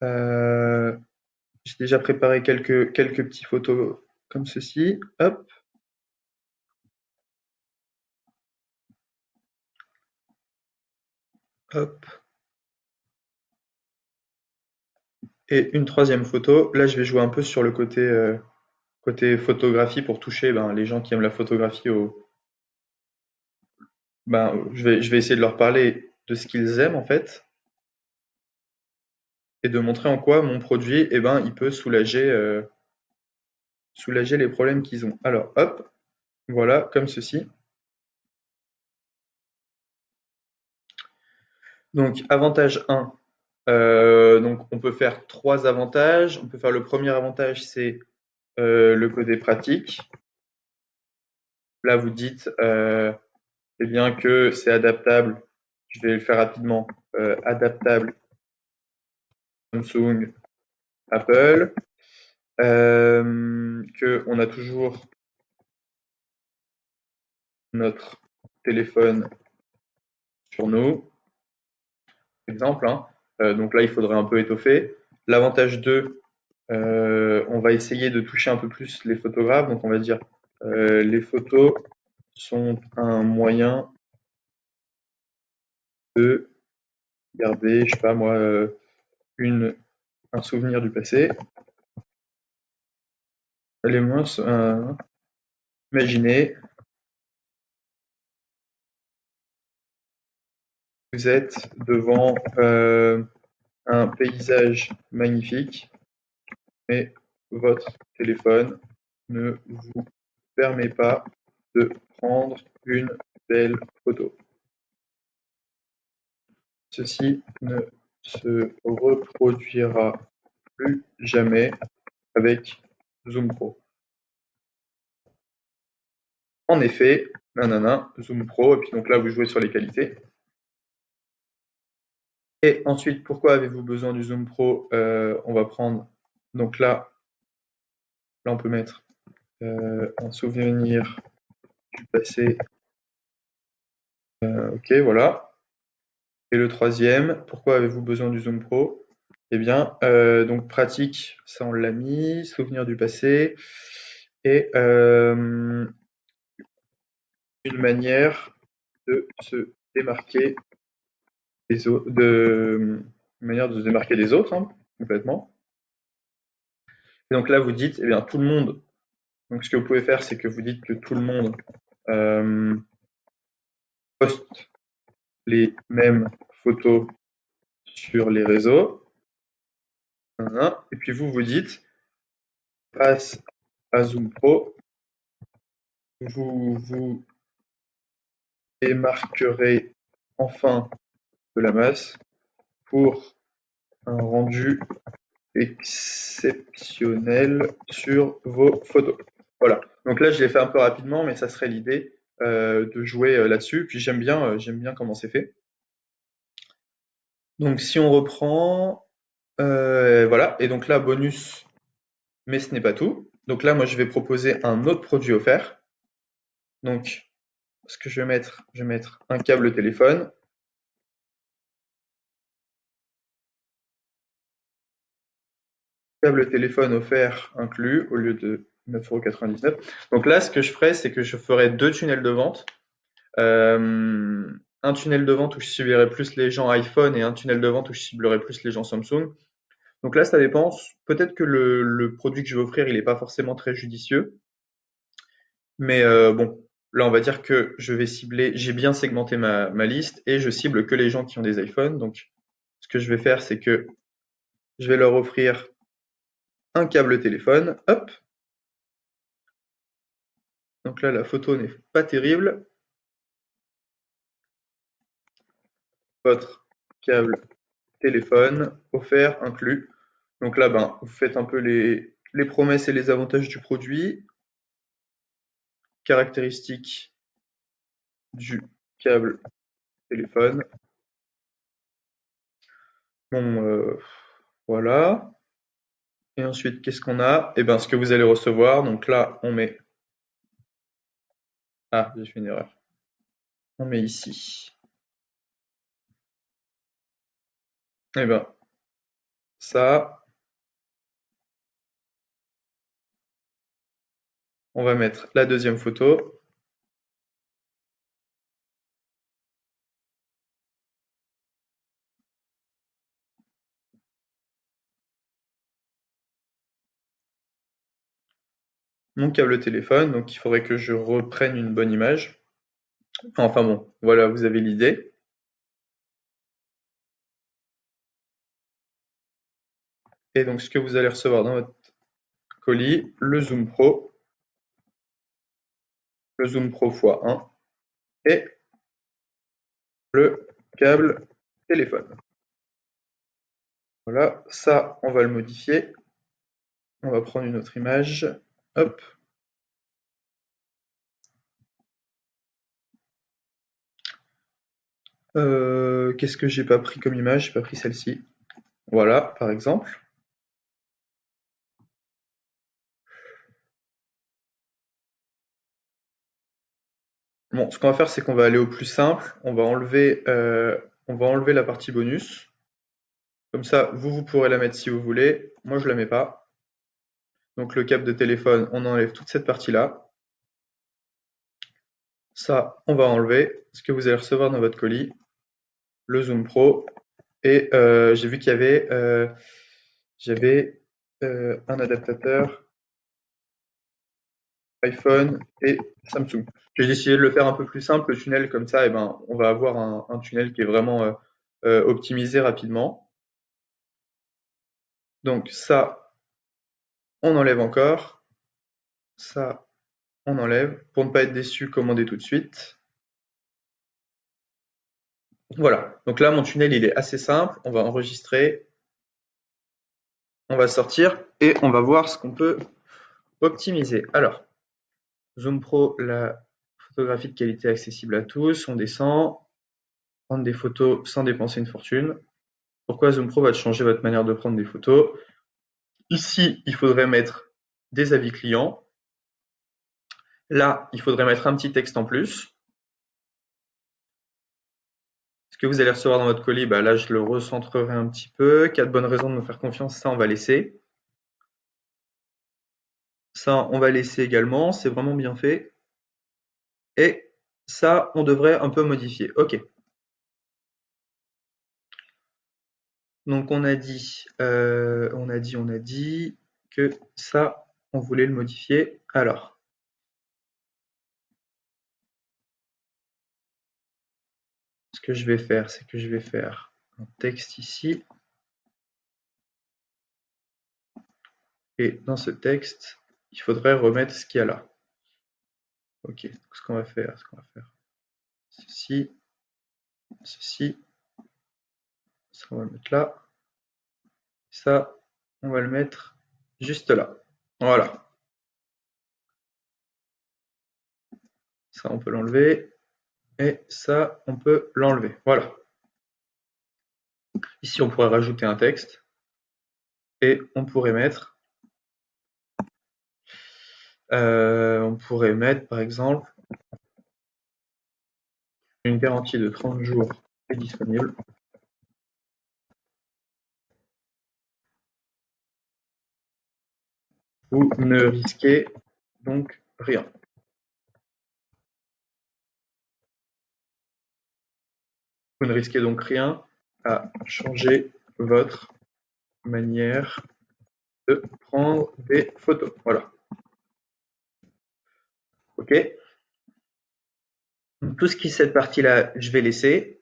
J'ai déjà préparé quelques petites photos comme ceci. Hop, hop. Et une troisième photo. Là, je vais jouer un peu sur le côté photographie pour toucher les gens qui aiment la photographie je vais essayer de leur parler de ce qu'ils aiment en fait et de montrer en quoi mon produit il peut soulager les problèmes qu'ils ont. Alors hop, voilà, comme ceci. Donc avantage 1, donc on peut faire 3 avantages. On peut faire le premier avantage, c'est le côté pratique. Là, vous dites eh bien que c'est adaptable. Je vais le faire rapidement. Adaptable Samsung, Apple. Que on a toujours notre téléphone sur nous. Exemple, hein. Donc là, il faudrait un peu étoffer. L'avantage 2, on va essayer de toucher un peu plus les photographes. Donc on va dire les photos sont un moyen de garder, je sais pas moi, un souvenir du passé. Les moins, imaginez, vous êtes devant un paysage magnifique, mais votre téléphone ne vous permet pas de prendre une belle photo. Ceci ne se reproduira plus jamais avec Zoom Pro. En effet, nanana, Zoom Pro, et puis donc là vous jouez sur les qualités. Et ensuite, pourquoi avez-vous besoin du Zoom Pro? On va prendre, donc là on peut mettre un souvenir du passé. Ok, voilà. Et le troisième, pourquoi avez-vous besoin du Zoom Pro? Eh bien, donc pratique, ça on l'a mis, souvenir du passé, et une manière de se démarquer des autres, une manière de se démarquer des autres, hein, complètement. Et donc là, vous dites, eh bien, tout le monde. Donc, ce que vous pouvez faire, c'est que vous dites que tout le monde poste les mêmes photos sur les réseaux. Et puis vous vous dites, grâce à Zoom Pro, vous vous démarquerez enfin de la masse pour un rendu exceptionnel sur vos photos. Voilà. Donc là, je l'ai fait un peu rapidement, mais ça serait l'idée de jouer là-dessus. Puis j'aime bien comment c'est fait. Donc si on reprend, voilà. Et donc là, bonus, mais ce n'est pas tout. Donc là, moi, je vais proposer un autre produit offert. Donc, ce que je vais mettre un câble téléphone. Câble téléphone offert inclus au lieu de 9,99 €. Donc là, ce que je ferai, c'est que je ferai deux tunnels de vente. Un tunnel de vente où je ciblerai plus les gens iPhone et un tunnel de vente où je ciblerai plus les gens Samsung. Donc là, ça dépend. Peut-être que le produit que je vais offrir, il n'est pas forcément très judicieux. Mais bon, là, on va dire que je vais cibler, j'ai bien segmenté ma liste et je cible que les gens qui ont des iPhones. Donc, ce que je vais faire, c'est que je vais leur offrir un câble téléphone. Hop. Donc là, la photo n'est pas terrible. Votre câble téléphone offert inclus. Donc là, ben, vous faites un peu les promesses et les avantages du produit. Caractéristiques du câble téléphone. Bon, voilà. Et ensuite, qu'est-ce qu'on a? Eh bien, ce que vous allez recevoir. Donc là, on met. Ah, j'ai fait une erreur. On met ici. Eh bien, ça. On va mettre la deuxième photo. Mon câble téléphone. Donc, il faudrait que je reprenne une bonne image. Enfin bon, voilà, vous avez l'idée. Et donc, ce que vous allez recevoir dans votre colis, le Zoom Pro x1 et le câble téléphone. Voilà, ça, on va le modifier. On va prendre une autre image. Hop. Qu'est-ce que j'ai pas pris comme image? J'ai pas pris celle-ci. Voilà, par exemple. Bon, ce qu'on va faire, c'est qu'on va aller au plus simple. On va enlever la partie bonus. Comme ça, vous pourrez la mettre si vous voulez. Moi, je la mets pas. Donc, le câble de téléphone, on enlève toute cette partie-là. Ça, on va enlever. Ce que vous allez recevoir dans votre colis, le Zoom Pro Et j'ai vu qu'il y avait, j'avais un adaptateur iPhone et Samsung. J'ai décidé de le faire un peu plus simple, le tunnel, comme ça, eh ben, on va avoir un tunnel qui est vraiment optimisé rapidement. Donc ça, on enlève encore. Ça, on enlève. Pour ne pas être déçu, commandez tout de suite. Voilà. Donc là, mon tunnel, il est assez simple. On va enregistrer, on va sortir et on va voir ce qu'on peut optimiser. Alors, Zoom Pro, la photographie de qualité accessible à tous. On descend. Prendre des photos sans dépenser une fortune. Pourquoi Zoom Pro va changer votre manière de prendre des photos? Ici, il faudrait mettre des avis clients. Là, il faudrait mettre un petit texte en plus. Ce que vous allez recevoir dans votre colis, bah là, je le recentrerai un petit peu. 4 bonnes raisons de me faire confiance, ça, on va laisser. Ça, on va laisser également. C'est vraiment bien fait. Et ça, on devrait un peu modifier. OK. Donc, on a dit que ça, on voulait le modifier. Alors, ce que je vais faire, c'est que je vais faire un texte ici. Et dans ce texte, il faudrait remettre ce qu'il y a là. Ok, ce qu'on va faire, ceci, ceci, ça on va le mettre là, ça on va le mettre juste là. Voilà, ça on peut l'enlever et ça on peut l'enlever. Voilà. Ici on pourrait rajouter un texte et on pourrait mettre par exemple une garantie de 30 jours est disponible. Vous ne risquez donc rien. Vous ne risquez donc rien à changer votre manière de prendre des photos. Voilà. OK. Donc, tout ce qui est cette partie-là, je vais laisser.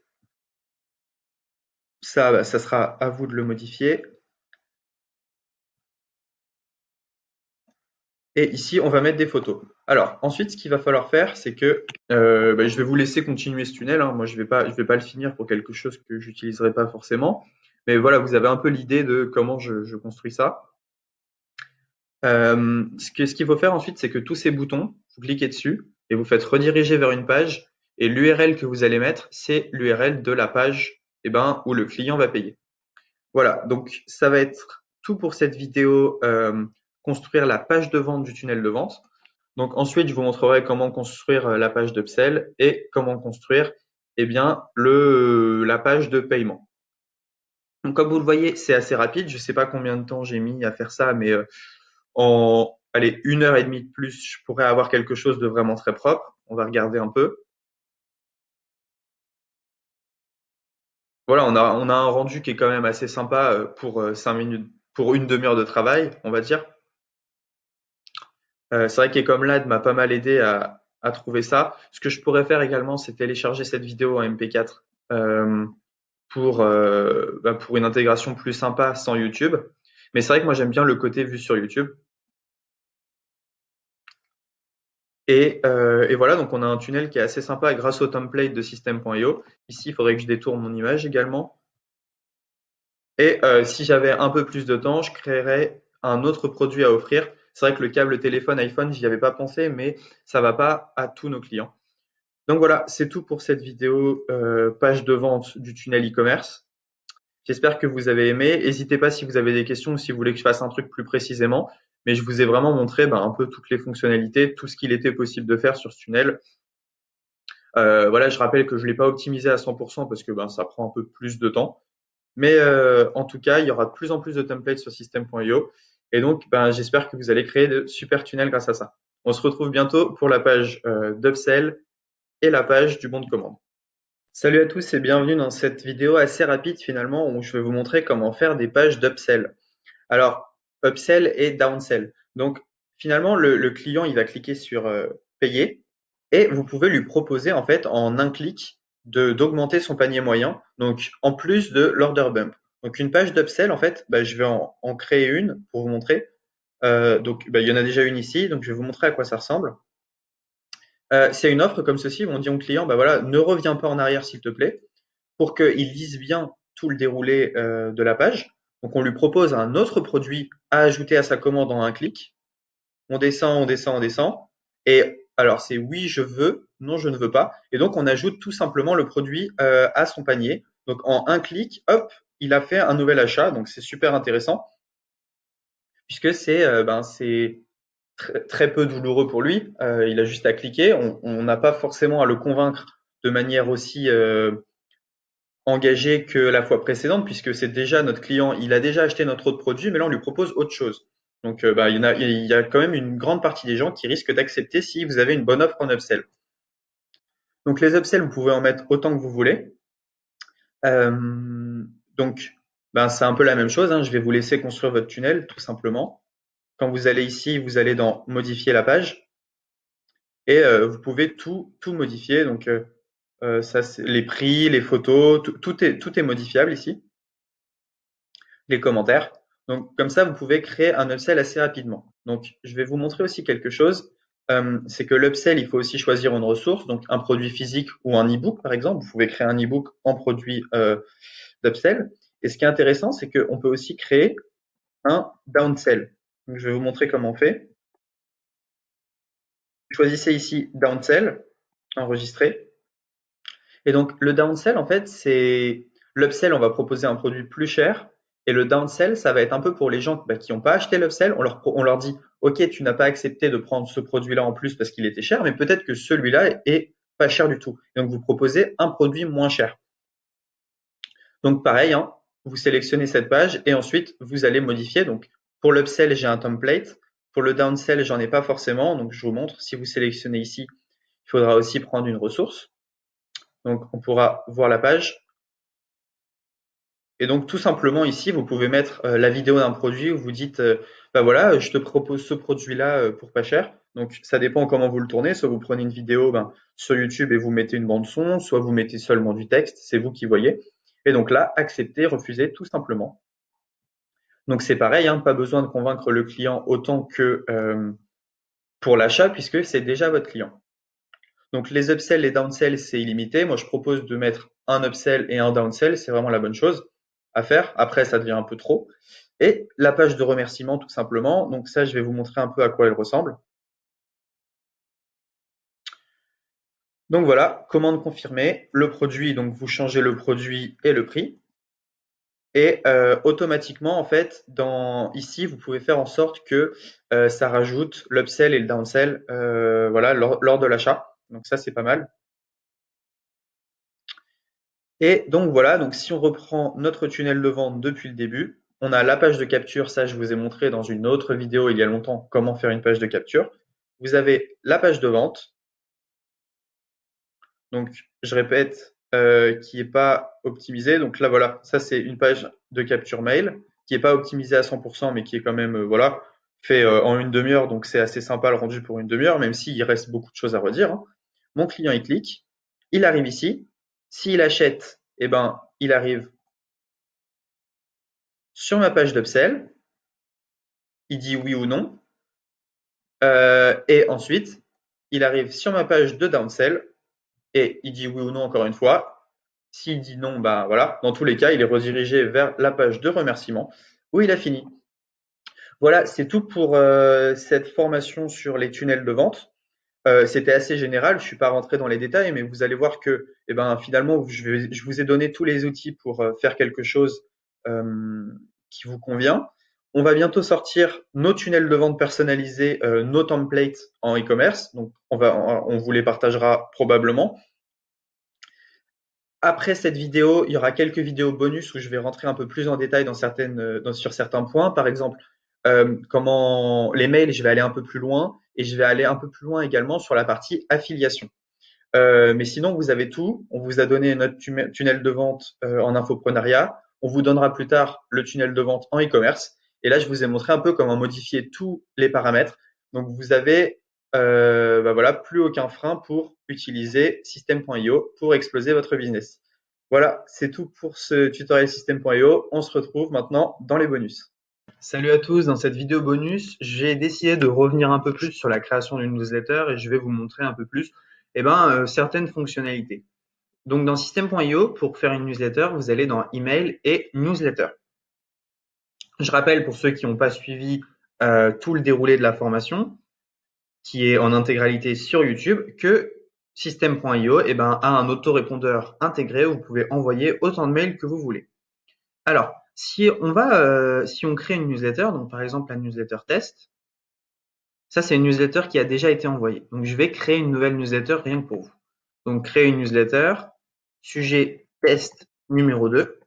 Ça, bah, ça sera à vous de le modifier. Et ici, on va mettre des photos. Alors, ensuite, ce qu'il va falloir faire, c'est que bah, je vais vous laisser continuer ce tunnel, hein. Moi, je vais pas le finir pour quelque chose que j'utiliserai pas forcément. Mais voilà, vous avez un peu l'idée de comment je construis ça. Ce qu'il faut faire ensuite, c'est que tous ces boutons, vous cliquez dessus et vous faites rediriger vers une page. Et l'URL que vous allez mettre, c'est l'URL de la page où le client va payer. Voilà, donc ça va être tout pour cette vidéo, construire la page de vente du tunnel de vente. Donc ensuite, je vous montrerai comment construire la page d'upsell et comment construire la page de paiement. Donc comme vous le voyez, c'est assez rapide. Je ne sais pas combien de temps j'ai mis à faire ça, mais en allez, 1 heure et demie de plus, je pourrais avoir quelque chose de vraiment très propre. On va regarder un peu. Voilà, on a un rendu qui est quand même assez sympa pour 5 minutes, pour une demi-heure de travail, on va dire. C'est vrai qu'Ecomlad m'a pas mal aidé à trouver ça. Ce que je pourrais faire également, c'est télécharger cette vidéo en MP4 euh, pour une intégration plus sympa sans YouTube. Mais c'est vrai que moi j'aime bien le côté vu sur YouTube. Et voilà, donc on a un tunnel qui est assez sympa grâce au template de System.io. Ici, il faudrait que je détourne mon image également. Et si j'avais un peu plus de temps, je créerais un autre produit à offrir. C'est vrai que le câble téléphone iPhone, j'y avais pas pensé, mais ça va pas à tous nos clients. Donc voilà, c'est tout pour cette vidéo page de vente du tunnel e-commerce. J'espère que vous avez aimé. N'hésitez pas si vous avez des questions ou si vous voulez que je fasse un truc plus précisément. Mais je vous ai vraiment montré un peu toutes les fonctionnalités, tout ce qu'il était possible de faire sur ce tunnel. Voilà, je rappelle que je ne l'ai pas optimisé à 100% parce que ça prend un peu plus de temps. Mais en tout cas, il y aura de plus en plus de templates sur System.io. Et donc, j'espère que vous allez créer de super tunnels grâce à ça. On se retrouve bientôt pour la page d'Upsell et la page du bon de commande. Salut à tous et bienvenue dans cette vidéo assez rapide finalement où je vais vous montrer comment faire des pages d'upsell. Alors, upsell et downsell. Donc finalement le client il va cliquer sur payer et vous pouvez lui proposer en fait en un clic d'augmenter son panier moyen, donc en plus de l'order bump. Donc une page d'upsell en fait, je vais en créer une pour vous montrer. Il y en a déjà une ici, donc je vais vous montrer à quoi ça ressemble. C'est une offre comme ceci où on dit au client, bah voilà, ne reviens pas en arrière s'il te plaît, pour qu'il lise bien tout le déroulé de la page. Donc on lui propose un autre produit à ajouter à sa commande en un clic. On descend, on descend, on descend. Et alors c'est oui, je veux, non, je ne veux pas. Et donc on ajoute tout simplement le produit à son panier. Donc en un clic, hop, il a fait un nouvel achat. Donc c'est super intéressant puisque c'est très peu douloureux pour lui. Il a juste à cliquer. On n'a pas forcément à le convaincre de manière aussi engagé que la fois précédente, puisque c'est déjà notre client, il a déjà acheté notre autre produit, mais là on lui propose autre chose. Donc il y a quand même une grande partie des gens qui risquent d'accepter si vous avez une bonne offre en upsell. Donc les upsells, vous pouvez en mettre autant que vous voulez. Euh, donc c'est un peu la même chose, hein. Je vais vous laisser construire votre tunnel tout simplement. Quand vous allez ici, vous allez dans modifier la page et vous pouvez tout modifier. Donc ça, les prix, les photos, tout est modifiable ici. Les commentaires. Donc, comme ça, vous pouvez créer un upsell assez rapidement. Donc, je vais vous montrer aussi quelque chose. C'est que l'upsell, il faut aussi choisir une ressource, donc un produit physique ou un e-book, par exemple. Vous pouvez créer un e-book en produit d'upsell. Et ce qui est intéressant, c'est qu'on peut aussi créer un downsell. Donc, je vais vous montrer comment on fait. Choisissez ici downsell, enregistrer. Et donc, le downsell, en fait, c'est l'upsell, on va proposer un produit plus cher. Et le downsell, ça va être un peu pour les gens qui n'ont pas acheté l'upsell. On leur dit, OK, tu n'as pas accepté de prendre ce produit-là en plus parce qu'il était cher, mais peut-être que celui-là est pas cher du tout. Et donc, vous proposez un produit moins cher. Donc, pareil, hein, vous sélectionnez cette page et ensuite, vous allez modifier. Donc, pour l'upsell, j'ai un template. Pour le downsell, j'en ai pas forcément. Donc, je vous montre. Si vous sélectionnez ici, il faudra aussi prendre une ressource. Donc, on pourra voir la page. Et donc tout simplement ici, vous pouvez mettre la vidéo d'un produit où vous dites, bah voilà, je te propose ce produit-là pour pas cher. Donc ça dépend comment vous le tournez. Soit vous prenez une vidéo sur YouTube et vous mettez une bande son, soit vous mettez seulement du texte, c'est vous qui voyez. Et donc là, accepter, refuser, tout simplement. Donc c'est pareil, hein, pas besoin de convaincre le client autant que pour l'achat puisque c'est déjà votre client. Donc les upsells, les downsells, c'est illimité. Moi, je propose de mettre un upsell et un downsell, c'est vraiment la bonne chose à faire. Après, ça devient un peu trop. Et la page de remerciement, tout simplement. Donc ça, je vais vous montrer un peu à quoi elle ressemble. Donc voilà, commande confirmée. Le produit, donc vous changez le produit et le prix. Et automatiquement, en fait, ici, vous pouvez faire en sorte que ça rajoute l'upsell et le downsell voilà, lors de l'achat. Donc ça, c'est pas mal. Et donc voilà, donc si on reprend notre tunnel de vente depuis le début, on a la page de capture, ça je vous ai montré dans une autre vidéo il y a longtemps comment faire une page de capture. Vous avez la page de vente, donc je répète, qui n'est pas optimisée. Donc là voilà, ça c'est une page de capture mail qui n'est pas optimisée à 100% mais qui est quand même voilà, fait en une demi-heure, donc c'est assez sympa le rendu pour une demi-heure, même s'il reste beaucoup de choses à redire, hein. Mon client il clique, il arrive ici, s'il achète, eh ben, il arrive sur ma page d'upsell, il dit oui ou non, et ensuite, il arrive sur ma page de downsell, et il dit oui ou non encore une fois. S'il dit non, bah voilà, dans tous les cas, il est redirigé vers la page de remerciement, où il a fini. Voilà, c'est tout pour cette formation sur les tunnels de vente. C'était assez général, je ne suis pas rentré dans les détails, mais vous allez voir que finalement, je vous ai donné tous les outils pour faire quelque chose qui vous convient. On va bientôt sortir nos tunnels de vente personnalisés, nos templates en e-commerce. Donc, on vous les partagera probablement. Après cette vidéo, il y aura quelques vidéos bonus où je vais rentrer un peu plus en détail sur certains points. Par exemple, comment les mails, je vais aller un peu plus loin et je vais aller un peu plus loin également sur la partie affiliation. Mais sinon, vous avez tout. On vous a donné notre tunnel de vente en infoprenariat. On vous donnera plus tard le tunnel de vente en e-commerce. Et là, je vous ai montré un peu comment modifier tous les paramètres. Donc, vous avez voilà, plus aucun frein pour utiliser System.io pour exploser votre business. Voilà, c'est tout pour ce tutoriel System.io. On se retrouve maintenant dans les bonus. Salut à tous, dans cette vidéo bonus, j'ai décidé de revenir un peu plus sur la création d'une newsletter et je vais vous montrer un peu plus certaines fonctionnalités. Donc dans System.io, pour faire une newsletter, vous allez dans Email et Newsletter. Je rappelle pour ceux qui n'ont pas suivi tout le déroulé de la formation, qui est en intégralité sur YouTube, que System.io a un autorépondeur intégré où vous pouvez envoyer autant de mails que vous voulez. Alors, si on crée une newsletter, donc par exemple la newsletter test, ça c'est une newsletter qui a déjà été envoyée. Donc je vais créer une nouvelle newsletter rien que pour vous. Donc créer une newsletter, sujet test numéro 2,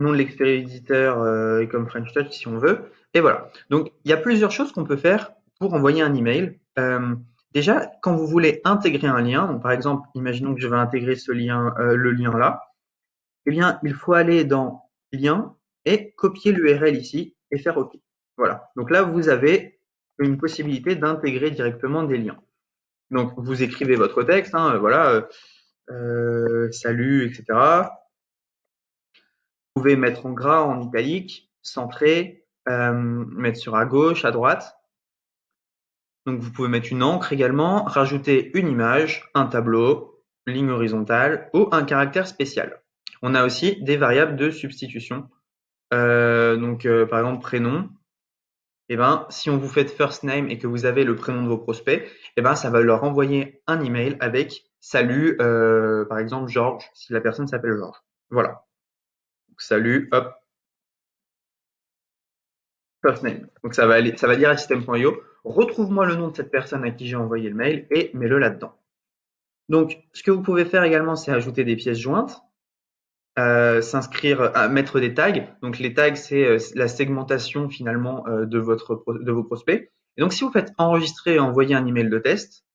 nom de l'expéditeur et comme French Touch si on veut. Et voilà. Donc il y a plusieurs choses qu'on peut faire pour envoyer un email. Déjà, quand vous voulez intégrer un lien, donc par exemple, imaginons que je vais intégrer ce lien, le lien là, eh bien, il faut aller dans lien et copier l'URL ici et faire OK. Voilà. Donc là, vous avez une possibilité d'intégrer directement des liens. Donc, vous écrivez votre texte, salut, etc. Vous pouvez mettre en gras, en italique, centrer, mettre sur à gauche, à droite. Donc, vous pouvez mettre une encre également, rajouter une image, un tableau, ligne horizontale ou un caractère spécial. On a aussi des variables de substitution. Par exemple, prénom. Si on vous fait first name et que vous avez le prénom de vos prospects, ça va leur envoyer un email avec salut, par exemple Georges, si la personne s'appelle Georges. Voilà. Donc, salut, hop, first name. Donc ça va dire à System.io, retrouve-moi le nom de cette personne à qui j'ai envoyé le mail et mets-le là-dedans. Donc, ce que vous pouvez faire également, c'est ajouter des pièces jointes. Mettre des tags. Donc les tags, c'est la segmentation finalement de vos prospects. Et donc si vous faites enregistrer et envoyer un email de test,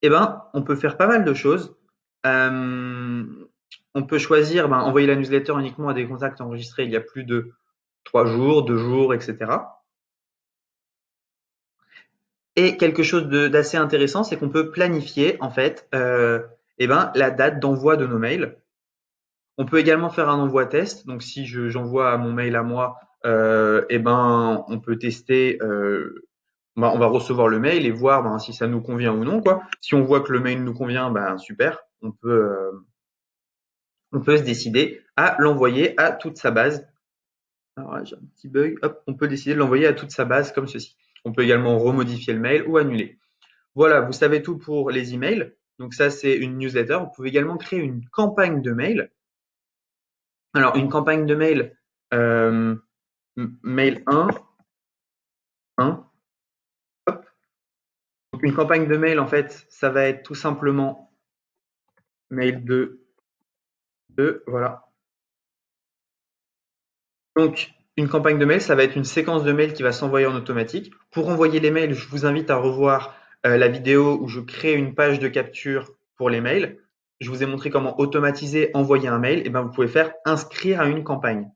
on peut faire pas mal de choses. On peut choisir envoyer la newsletter uniquement à des contacts enregistrés il y a plus de 3 jours, 2 jours, etc. Et quelque chose d'assez intéressant, c'est qu'on peut planifier en fait la date d'envoi de nos mails. On peut également faire un envoi test. Donc, si j'envoie mon mail à moi, on peut tester. On va recevoir le mail et voir si ça nous convient ou non, quoi. Si on voit que le mail nous convient, super. On peut se décider à l'envoyer à toute sa base. Alors, j'ai un petit bug. Hop, on peut décider de l'envoyer à toute sa base comme ceci. On peut également remodifier le mail ou annuler. Voilà, vous savez tout pour les emails. Donc ça, c'est une newsletter. Vous pouvez également créer une campagne de mail. Alors, une campagne de mail, mail 1, hop. Donc, une campagne de mail, en fait, ça va être tout simplement mail 2, voilà. Donc, une campagne de mail, ça va être une séquence de mails qui va s'envoyer en automatique. Pour envoyer les mails, je vous invite à revoir la vidéo où je crée une page de capture pour les mails. Je vous ai montré comment automatiser, envoyer un mail. Et vous pouvez faire inscrire à une campagne.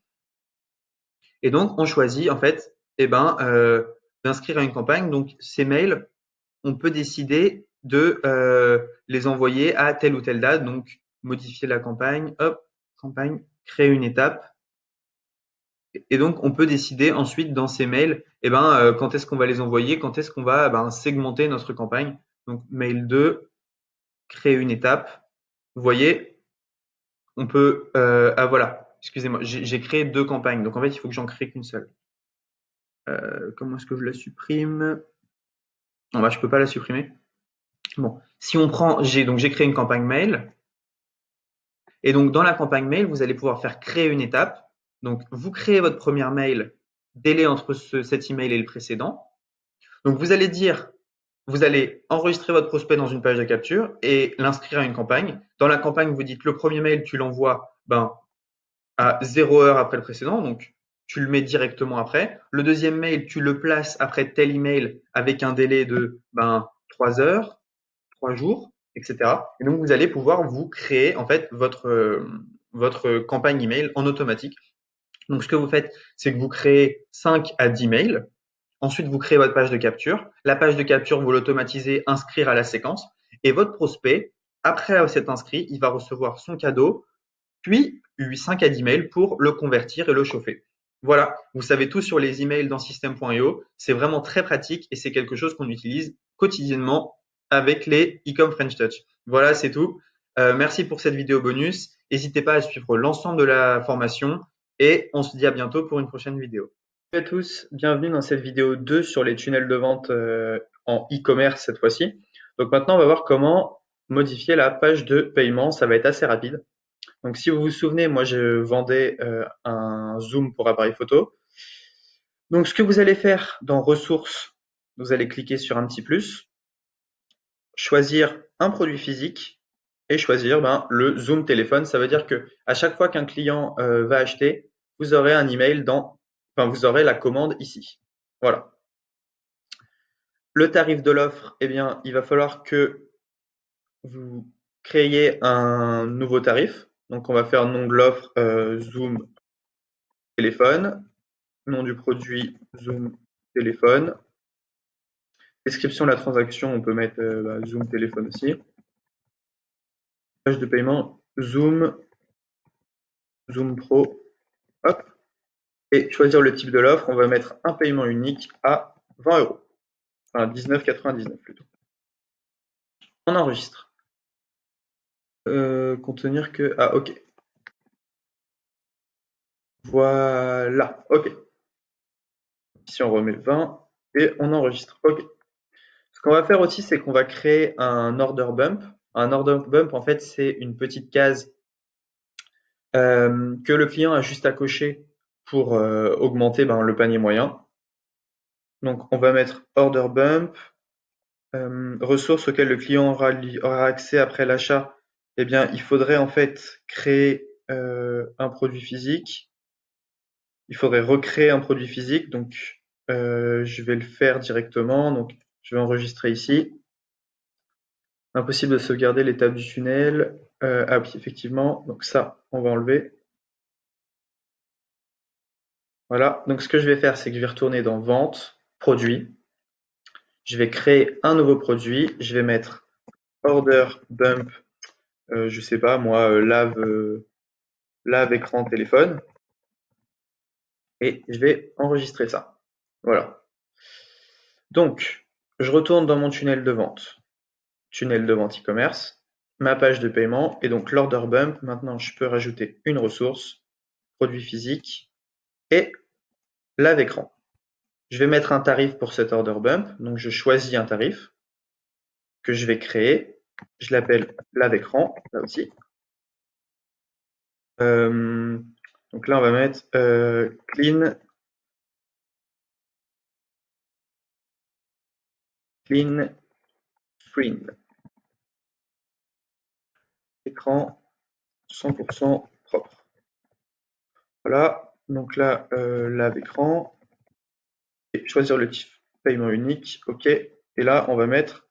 Et donc, on choisit en fait d'inscrire à une campagne. Donc, ces mails, on peut décider de les envoyer à telle ou telle date. Donc, modifier la campagne, hop, campagne, créer une étape. Et donc, on peut décider ensuite dans ces mails, quand est-ce qu'on va les envoyer, quand est-ce qu'on va segmenter notre campagne. Donc, mail 2, créer une étape. Vous voyez, on peut, voilà, excusez-moi, j'ai créé 2 campagnes. Donc, en fait, il faut que j'en crée qu'une seule. Comment est-ce que je la supprime? Non, je peux pas la supprimer. Bon, si on prend, j'ai créé une campagne mail. Et donc, dans la campagne mail, vous allez pouvoir faire créer une étape. Donc, vous créez votre premier mail, délai entre cet email et le précédent. Donc, vous allez enregistrer votre prospect dans une page de capture et l'inscrire à une campagne. Dans la campagne, vous dites le premier mail, tu l'envoies à 0 heure après le précédent. Donc, tu le mets directement après. Le deuxième mail, tu le places après tel email avec un délai de 3 heures, 3 jours, etc. Et donc, vous allez pouvoir vous créer en fait votre campagne email en automatique. Donc, ce que vous faites, c'est que vous créez 5 à 10 mails. Ensuite, vous créez votre page de capture. La page de capture, vous l'automatisez, inscrire à la séquence. Et votre prospect, après s'être inscrit, il va recevoir son cadeau, puis 5 à 10 mails pour le convertir et le chauffer. Voilà, vous savez tout sur les emails dans System.io. C'est vraiment très pratique et c'est quelque chose qu'on utilise quotidiennement avec les e-com French Touch. Voilà, c'est tout. Merci pour cette vidéo bonus. N'hésitez pas à suivre l'ensemble de la formation et on se dit à bientôt pour une prochaine vidéo. Salut à tous, bienvenue dans cette vidéo 2 sur les tunnels de vente en e-commerce cette fois-ci. Donc maintenant, on va voir comment modifier la page de paiement. Ça va être assez rapide. Donc si vous vous souvenez, moi je vendais un zoom pour appareil photo. Donc ce que vous allez faire dans ressources, vous allez cliquer sur un petit plus, choisir un produit physique et choisir le zoom téléphone. Ça veut dire que à chaque fois qu'un client va acheter, vous aurez un email vous aurez la commande ici. Voilà. Le tarif de l'offre, eh bien, il va falloir que vous créiez un nouveau tarif. Donc on va faire nom de l'offre zoom téléphone. Nom du produit, Zoom téléphone. Description de la transaction, on peut mettre Zoom téléphone aussi. Page de paiement, Zoom, Zoom Pro, hop. Et choisir le type de l'offre, on va mettre un paiement unique à 20 euros. Enfin, 19,99 plutôt. On enregistre. Contenir que... Ah, ok. Voilà, ok. Ici, on remet 20 et on enregistre. Ok. Ce qu'on va faire aussi, c'est qu'on va créer un order bump. Un order bump, en fait, c'est une petite case que le client a juste à cocher pour augmenter le panier moyen. Donc, on va mettre order bump, ressources auxquelles le client aura accès après l'achat. Eh bien, il faudrait en fait créer un produit physique. Il faudrait recréer un produit physique. Donc, je vais le faire directement. Donc, je vais enregistrer ici. Impossible de sauvegarder l'étape du tunnel. Ah oui, effectivement. Donc ça, on va enlever. Voilà. Donc ce que je vais faire, c'est que je vais retourner dans Vente, Produit. Je vais créer un nouveau produit. Je vais mettre Order Bump, je sais pas moi, lave écran téléphone. Et je vais enregistrer ça. Voilà. Donc, je retourne dans mon tunnel de vente e-commerce, ma page de paiement et donc l'order bump. Maintenant, je peux rajouter une ressource, produit physique et lave écran. Je vais mettre un tarif pour cet order bump. Donc, je choisis un tarif que je vais créer. Je l'appelle lave écran, là aussi. Donc là, on va mettre clean screen. Écran 100% propre. Voilà. Donc là, lave écran. Et choisir le type paiement unique. OK. Et là, on va mettre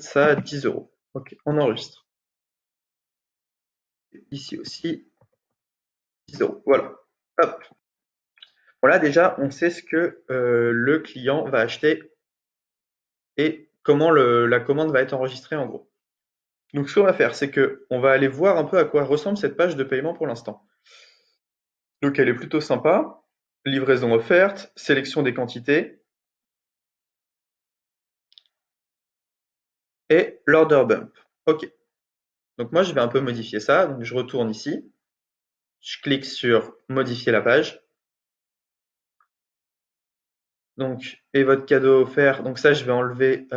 ça à 10 euros. OK. On enregistre. Ici aussi, 10 euros. Voilà. Hop. Voilà, déjà, on sait ce que le client va acheter et comment la commande va être enregistrée en gros. Donc, ce qu'on va faire, c'est qu'on va aller voir un peu à quoi ressemble cette page de paiement pour l'instant. Donc, elle est plutôt sympa. Livraison offerte, sélection des quantités et l'order bump. OK. Donc, moi, je vais un peu modifier ça. Donc, je retourne ici. Je clique sur modifier la page. Donc, et votre cadeau offert. Donc, ça, je vais enlever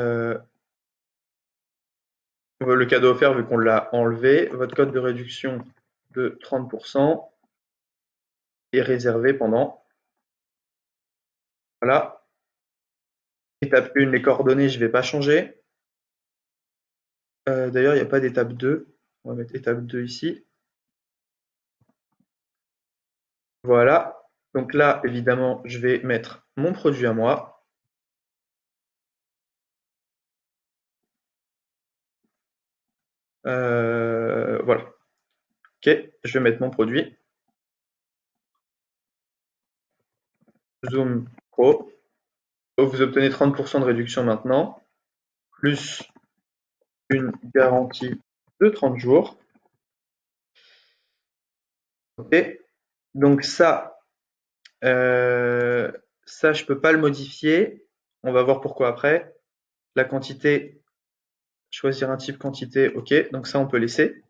le cadeau offert vu qu'on l'a enlevé. Votre code de réduction de 30% est réservé pendant. Voilà. Étape 1, les coordonnées, je ne vais pas changer. D'ailleurs, il n'y a pas d'étape 2. On va mettre étape 2 ici. Voilà. Donc là, évidemment, je vais mettre mon produit à moi. Voilà. Ok, je vais mettre mon produit. Zoom Pro. Vous obtenez 30% de réduction maintenant, plus une garantie de 30 jours. Ok, donc ça, je peux pas le modifier. On va voir pourquoi après. La quantité, choisir un type quantité, ok, donc ça on peut laisser.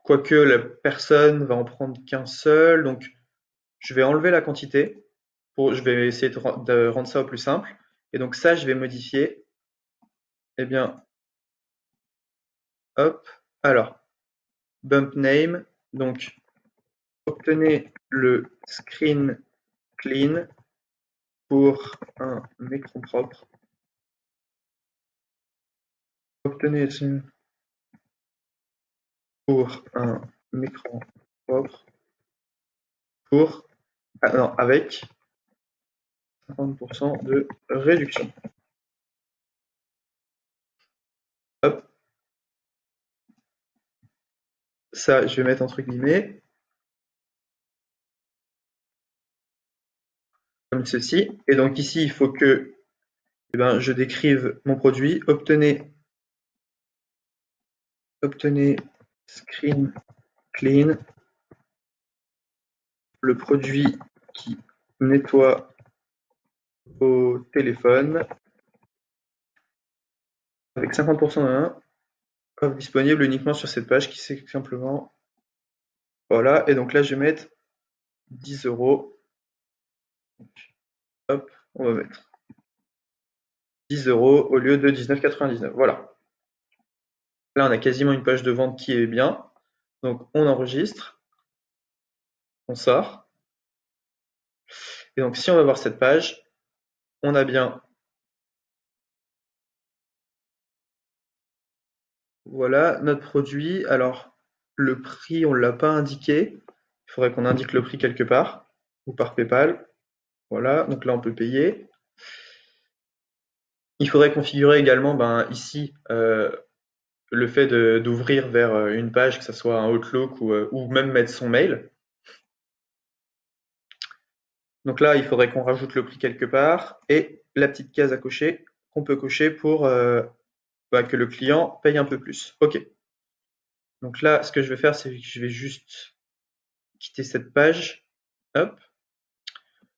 Quoique la personne va en prendre qu'un seul, donc je vais enlever la quantité. Je vais essayer de rendre ça au plus simple. Et donc ça, je vais modifier. Eh bien, hop. Alors, bump name. Donc, obtenez le screen clean pour un écran propre. Obtenez pour un écran propre pour non, avec 50% de réduction. Hop. Ça, je vais mettre entre guillemets comme ceci. Et donc ici, il faut que je décrive mon produit. Obtenez screen clean, le produit qui nettoie au téléphone avec 50% de offre disponible uniquement sur cette page qui c'est simplement voilà. Et donc là, je vais mettre 10 euros. Hop, on va mettre 10 euros au lieu de 19,99. Voilà. Là, on a quasiment une page de vente qui est bien. Donc, on enregistre, on sort. Et donc, si on va voir cette page, on a bien, voilà, notre produit. Alors, le prix, on ne l'a pas indiqué. Il faudrait qu'on indique le prix quelque part, ou par PayPal. Voilà, donc là, on peut payer. Il faudrait configurer également, ici, le fait d'ouvrir vers une page, que ce soit un Outlook ou même mettre son mail. Donc là, il faudrait qu'on rajoute le prix quelque part et la petite case à cocher qu'on peut cocher pour que le client paye un peu plus. OK. Donc là, ce que je vais faire, c'est que je vais juste quitter cette page. Hop.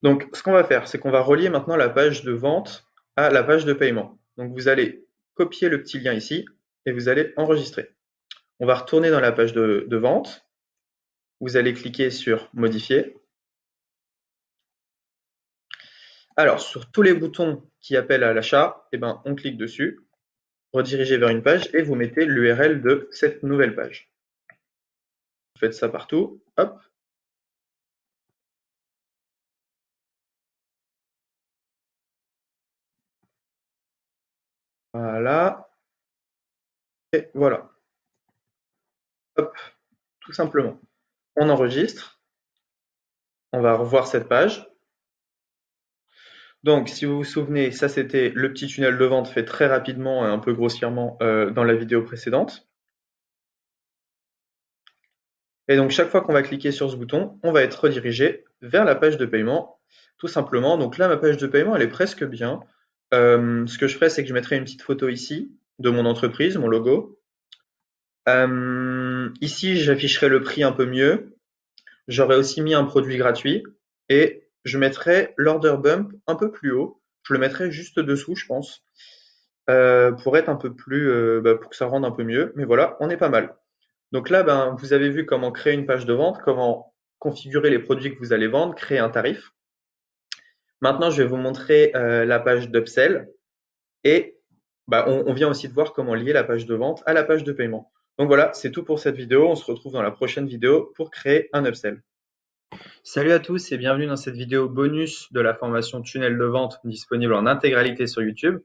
Donc, ce qu'on va faire, c'est qu'on va relier maintenant la page de vente à la page de paiement. Donc, vous allez copier le petit lien ici et vous allez enregistrer. On va retourner dans la page de vente. Vous allez cliquer sur modifier. Alors, sur tous les boutons qui appellent à l'achat, on clique dessus, rediriger vers une page et vous mettez l'URL de cette nouvelle page. Vous faites ça partout, hop. Voilà. Et voilà. Hop, tout simplement. On enregistre. On va revoir cette page. Donc, si vous vous souvenez, ça c'était le petit tunnel de vente fait très rapidement et un peu grossièrement dans la vidéo précédente. Et donc, chaque fois qu'on va cliquer sur ce bouton, on va être redirigé vers la page de paiement, tout simplement. Donc là, ma page de paiement, elle est presque bien. Ce que je ferai, c'est que je mettrai une petite photo ici de mon entreprise, mon logo. Ici, j'afficherai le prix un peu mieux. J'aurais aussi mis un produit gratuit et je mettrai l'order bump un peu plus haut. Je le mettrai juste dessous, je pense, pour être un peu plus, pour que ça rende un peu mieux. Mais voilà, on est pas mal. Donc là, vous avez vu comment créer une page de vente, comment configurer les produits que vous allez vendre, créer un tarif. Maintenant, je vais vous montrer la page d'upsell et on vient aussi de voir comment lier la page de vente à la page de paiement. Donc voilà, c'est tout pour cette vidéo. On se retrouve dans la prochaine vidéo pour créer un upsell. Salut à tous et bienvenue dans cette vidéo bonus de la formation tunnel de vente disponible en intégralité sur YouTube.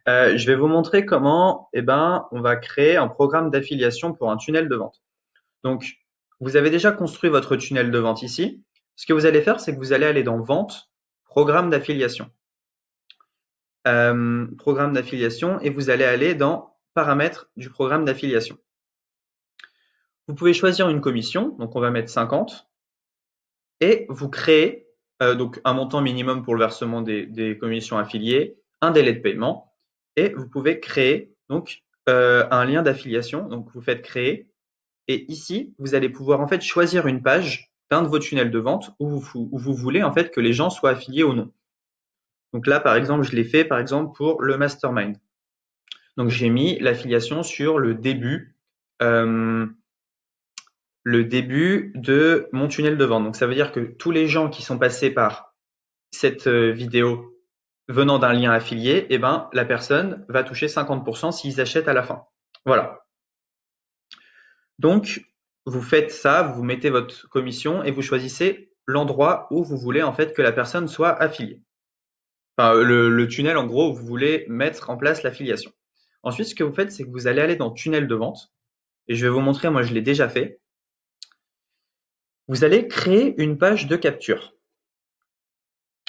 Je vais vous montrer comment on va créer un programme d'affiliation pour un tunnel de vente. Donc, vous avez déjà construit votre tunnel de vente ici. Ce que vous allez faire, c'est que vous allez aller dans Vente, Programme d'affiliation. Programme d'affiliation et vous allez aller dans paramètres du programme d'affiliation. Vous pouvez choisir une commission, donc on va mettre 50, et vous créez donc un montant minimum pour le versement des commissions affiliées, un délai de paiement, et vous pouvez créer donc un lien d'affiliation. Donc vous faites créer, et ici vous allez pouvoir en fait choisir une page d'un de vos tunnels de vente où vous voulez en fait que les gens soient affiliés ou non. Donc là par exemple je l'ai fait par exemple pour le mastermind. Donc j'ai mis l'affiliation sur le début de mon tunnel de vente. Donc ça veut dire que tous les gens qui sont passés par cette vidéo venant d'un lien affilié, eh ben, la personne va toucher 50% s'ils achètent à la fin. Voilà. Donc, vous faites ça, vous mettez votre commission et vous choisissez l'endroit où vous voulez en fait que la personne soit affiliée. Enfin, le tunnel, en gros, où vous voulez mettre en place l'affiliation. Ensuite, ce que vous faites, c'est que vous allez aller dans tunnel de vente. Et je vais vous montrer, moi je l'ai déjà fait. Vous allez créer une page de capture.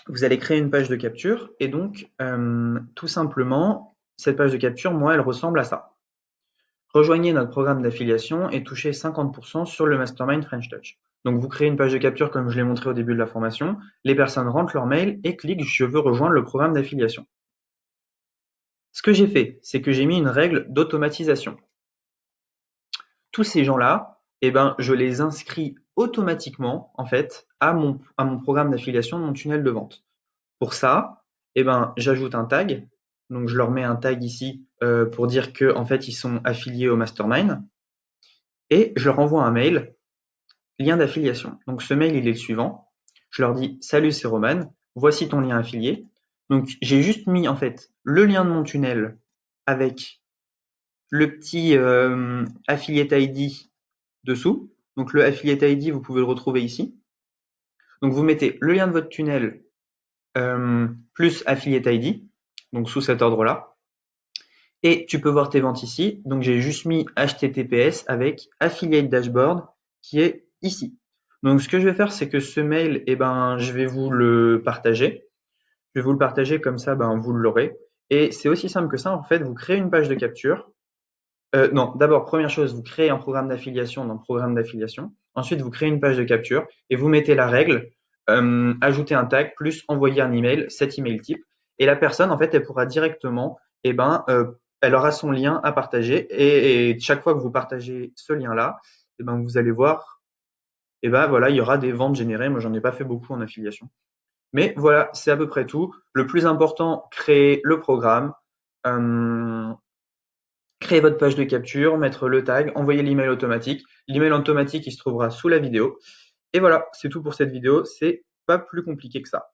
Vous allez créer une page de capture et donc tout simplement, cette page de capture, moi, elle ressemble à ça. Rejoignez notre programme d'affiliation et touchez 50% sur le Mastermind French Touch. Donc vous créez une page de capture comme je l'ai montré au début de la formation, les personnes rentrent leur mail et cliquent je veux rejoindre le programme d'affiliation. Ce que j'ai fait, c'est que j'ai mis une règle d'automatisation. Tous ces gens-là, eh ben, je les inscris automatiquement en fait à mon programme d'affiliation de mon tunnel de vente. Pour ça, eh ben, j'ajoute un tag. Donc, je leur mets un tag ici pour dire que en fait, ils sont affiliés au Mastermind. Et je leur envoie un mail, lien d'affiliation. Donc, ce mail, il est le suivant. Je leur dis, salut, c'est Roman. Voici ton lien affilié. Donc, j'ai juste mis en fait le lien de mon tunnel avec le petit affiliate ID dessous. Donc, le affiliate ID, vous pouvez le retrouver ici. Donc, vous mettez le lien de votre tunnel plus affiliate ID, donc sous cet ordre-là. Et tu peux voir tes ventes ici. Donc j'ai juste mis HTTPS avec affiliate dashboard qui est ici. Donc ce que je vais faire, c'est que ce mail, eh ben, je vais vous le partager. Je vais vous le partager comme ça, ben, vous l'aurez. Et c'est aussi simple que ça. En fait, vous créez une page de capture. Non, d'abord, première chose, vous créez un programme d'affiliation dans le programme d'affiliation. Ensuite, vous créez une page de capture et vous mettez la règle, ajouter un tag plus envoyer un email, cet email type. Et la personne, en fait, elle pourra directement, eh ben, elle aura son lien à partager et chaque fois que vous partagez ce lien-là, eh ben, vous allez voir, eh ben, voilà, il y aura des ventes générées. Moi, j'en ai pas fait beaucoup en affiliation. Mais voilà, c'est à peu près tout. Le plus important, créer le programme, créer votre page de capture, mettre le tag, envoyer l'email automatique. L'email automatique, il se trouvera sous la vidéo. Et voilà, c'est tout pour cette vidéo. C'est pas plus compliqué que ça.